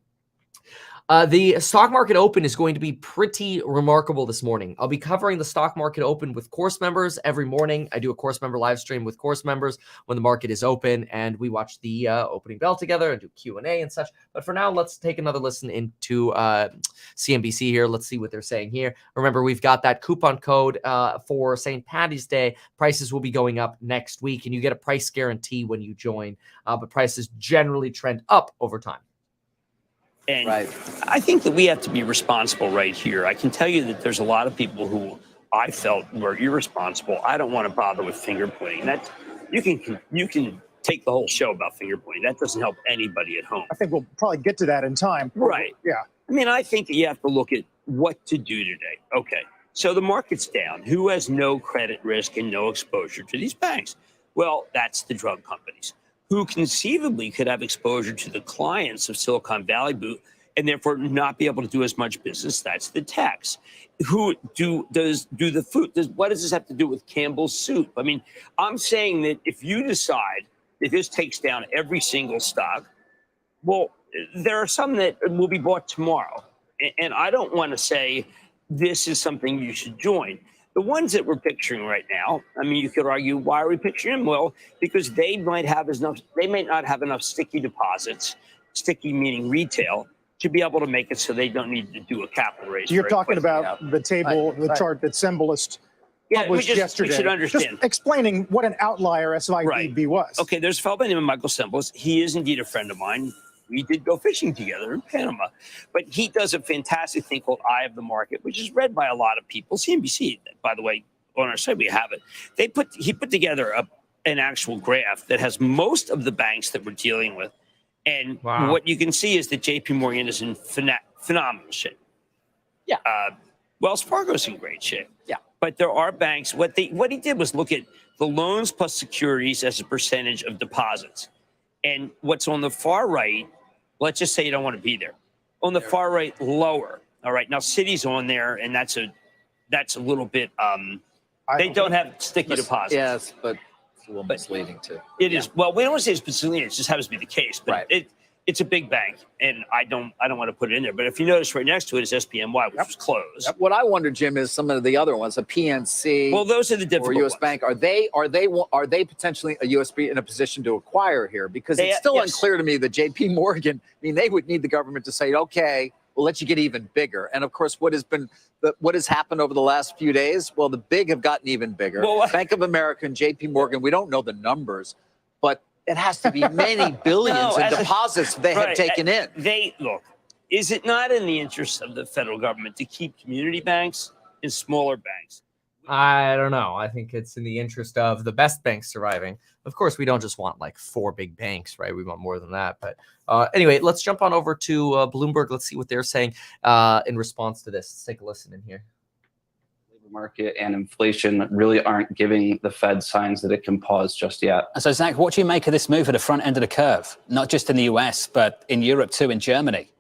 The stock market open is going to be pretty remarkable this morning. I'll be covering the stock market open with course members every morning. I do a course member live stream with course members when the market is open, and we watch the opening bell together and do Q&A and such. But for now, let's take another listen into CNBC here. Let's see what they're saying here. Remember, we've got that coupon code for St. Patty's Day. Prices will be going up next week, and you get a price guarantee when you join. But prices generally trend up over time. And I think that we have to be responsible right here. I can tell you that there's a lot of people who I felt were irresponsible. I don't want to bother with finger pointing. That you can take the whole show about finger pointing. That doesn't help anybody at home. I think we'll probably get to that in time. Right. Yeah. I mean, I think that you have to look at what to do today. Okay. So the market's down. Who has no credit risk and no exposure to these banks? Well, that's the drug companies, who conceivably could have exposure to the clients of Silicon Valley Bank and therefore not be able to do as much business. That's the techs. Who do the food? What does this have to do with Campbell's Soup? I mean, I'm saying that if you decide that this takes down every single stock, well, there are some that will be bought tomorrow. And I don't want to say this is something you should join. The ones that we're picturing right now, I mean, you could argue, why are we picturing them? Well, because they might not have enough sticky deposits, sticky meaning retail, to be able to make it so they don't need to do a capital raise. You're talking about the table, the chart that Symbolist published yesterday. We should understand. Just explaining what an outlier SVB was. Okay, there's a fellow by the name of Michael Symbolist. He is indeed a friend of mine. We did go fishing together in Panama, but he does a fantastic thing called Eye of the Market, which is read by a lot of people. CNBC, by the way, on our site we have it. He put together an actual graph that has most of the banks that we're dealing with, and what you can see is that J.P. Morgan is in phenomenal shape. Yeah. Wells Fargo's in great shape. Yeah. But there are banks. What he did was look at the loans plus securities as a percentage of deposits. And what's on the far right, let's just say you don't want to be there. On the far right, lower. All right. Now, Citi's on there, and that's a little bit. They don't have sticky deposits. Yes, but it's a little misleading too. It is. Well, we don't want to say it's misleading. It just happens to be the case. But it's a big bank, and I don't want to put it in there. But if you notice, right next to it is SPNY, which was closed. What I wonder, Jim, is some of the other ones, a PNC. Well, those are the difficult or U.S. ones. Bank. Are they potentially a USB in a position to acquire here? Because it's still unclear to me that J.P. Morgan. I mean, they would need the government to say, okay, we'll let you get even bigger. And of course, what has happened over the last few days? Well, the big have gotten even bigger. Well, Bank of America and J.P. Morgan. We don't know the numbers, but it has to be many billions in deposits they have taken in. Look, is it not in the interest of the federal government to keep community banks and smaller banks? I don't know. I think it's in the interest of the best banks surviving. Of course, we don't just want like 4 big banks, right? We want more than that. But anyway, let's jump on over to Bloomberg. Let's see what they're saying in response to this. Let's take a listen in here. Market and inflation really aren't giving the Fed signs that it can pause just yet. So, Zach, what do you make of this move at the front end of the curve? Not just in the US, but in Europe too, in Germany?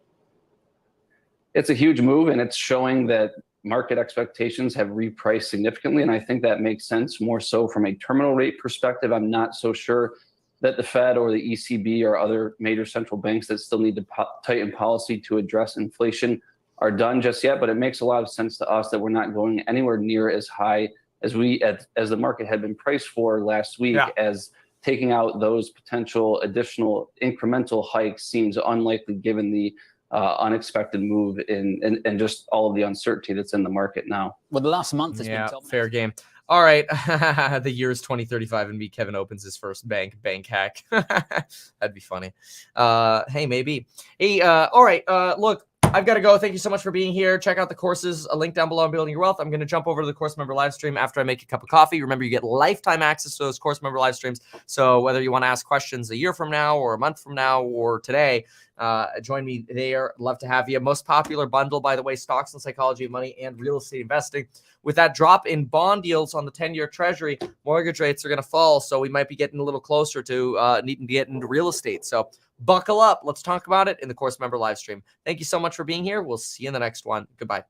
It's a huge move, and it's showing that market expectations have repriced significantly, and I think that makes sense more so from a terminal rate perspective. I'm not so sure that the Fed or the ECB or other major central banks that still need to tighten policy to address inflation are done just yet, but it makes a lot of sense to us that we're not going anywhere near as high as as the market had been priced for last week, as taking out those potential additional incremental hikes seems unlikely given the unexpected move and just all of the uncertainty that's in the market now. Well, the last month has been fair game. All right. The year is 2035 and Kevin opens his first bank hack. That'd be funny. Hey, maybe. Hey, all right. Look, I've got to go. Thank you so much for being here. Check out the courses, a link down below on Building Your Wealth. I'm going to jump over to the course member live stream after I make a cup of coffee. Remember, you get lifetime access to those course member live streams. So whether you want to ask questions a year from now or a month from now or today, Join me there. Love to have you. Most popular bundle, by the way, Stocks and Psychology of Money and Real Estate Investing. With that drop in bond yields on the 10-year Treasury, mortgage rates are going to fall. So we might be getting a little closer to needing to get into real estate. So buckle up. Let's talk about it in the course member live stream. Thank you so much for being here. We'll see you in the next one. Goodbye.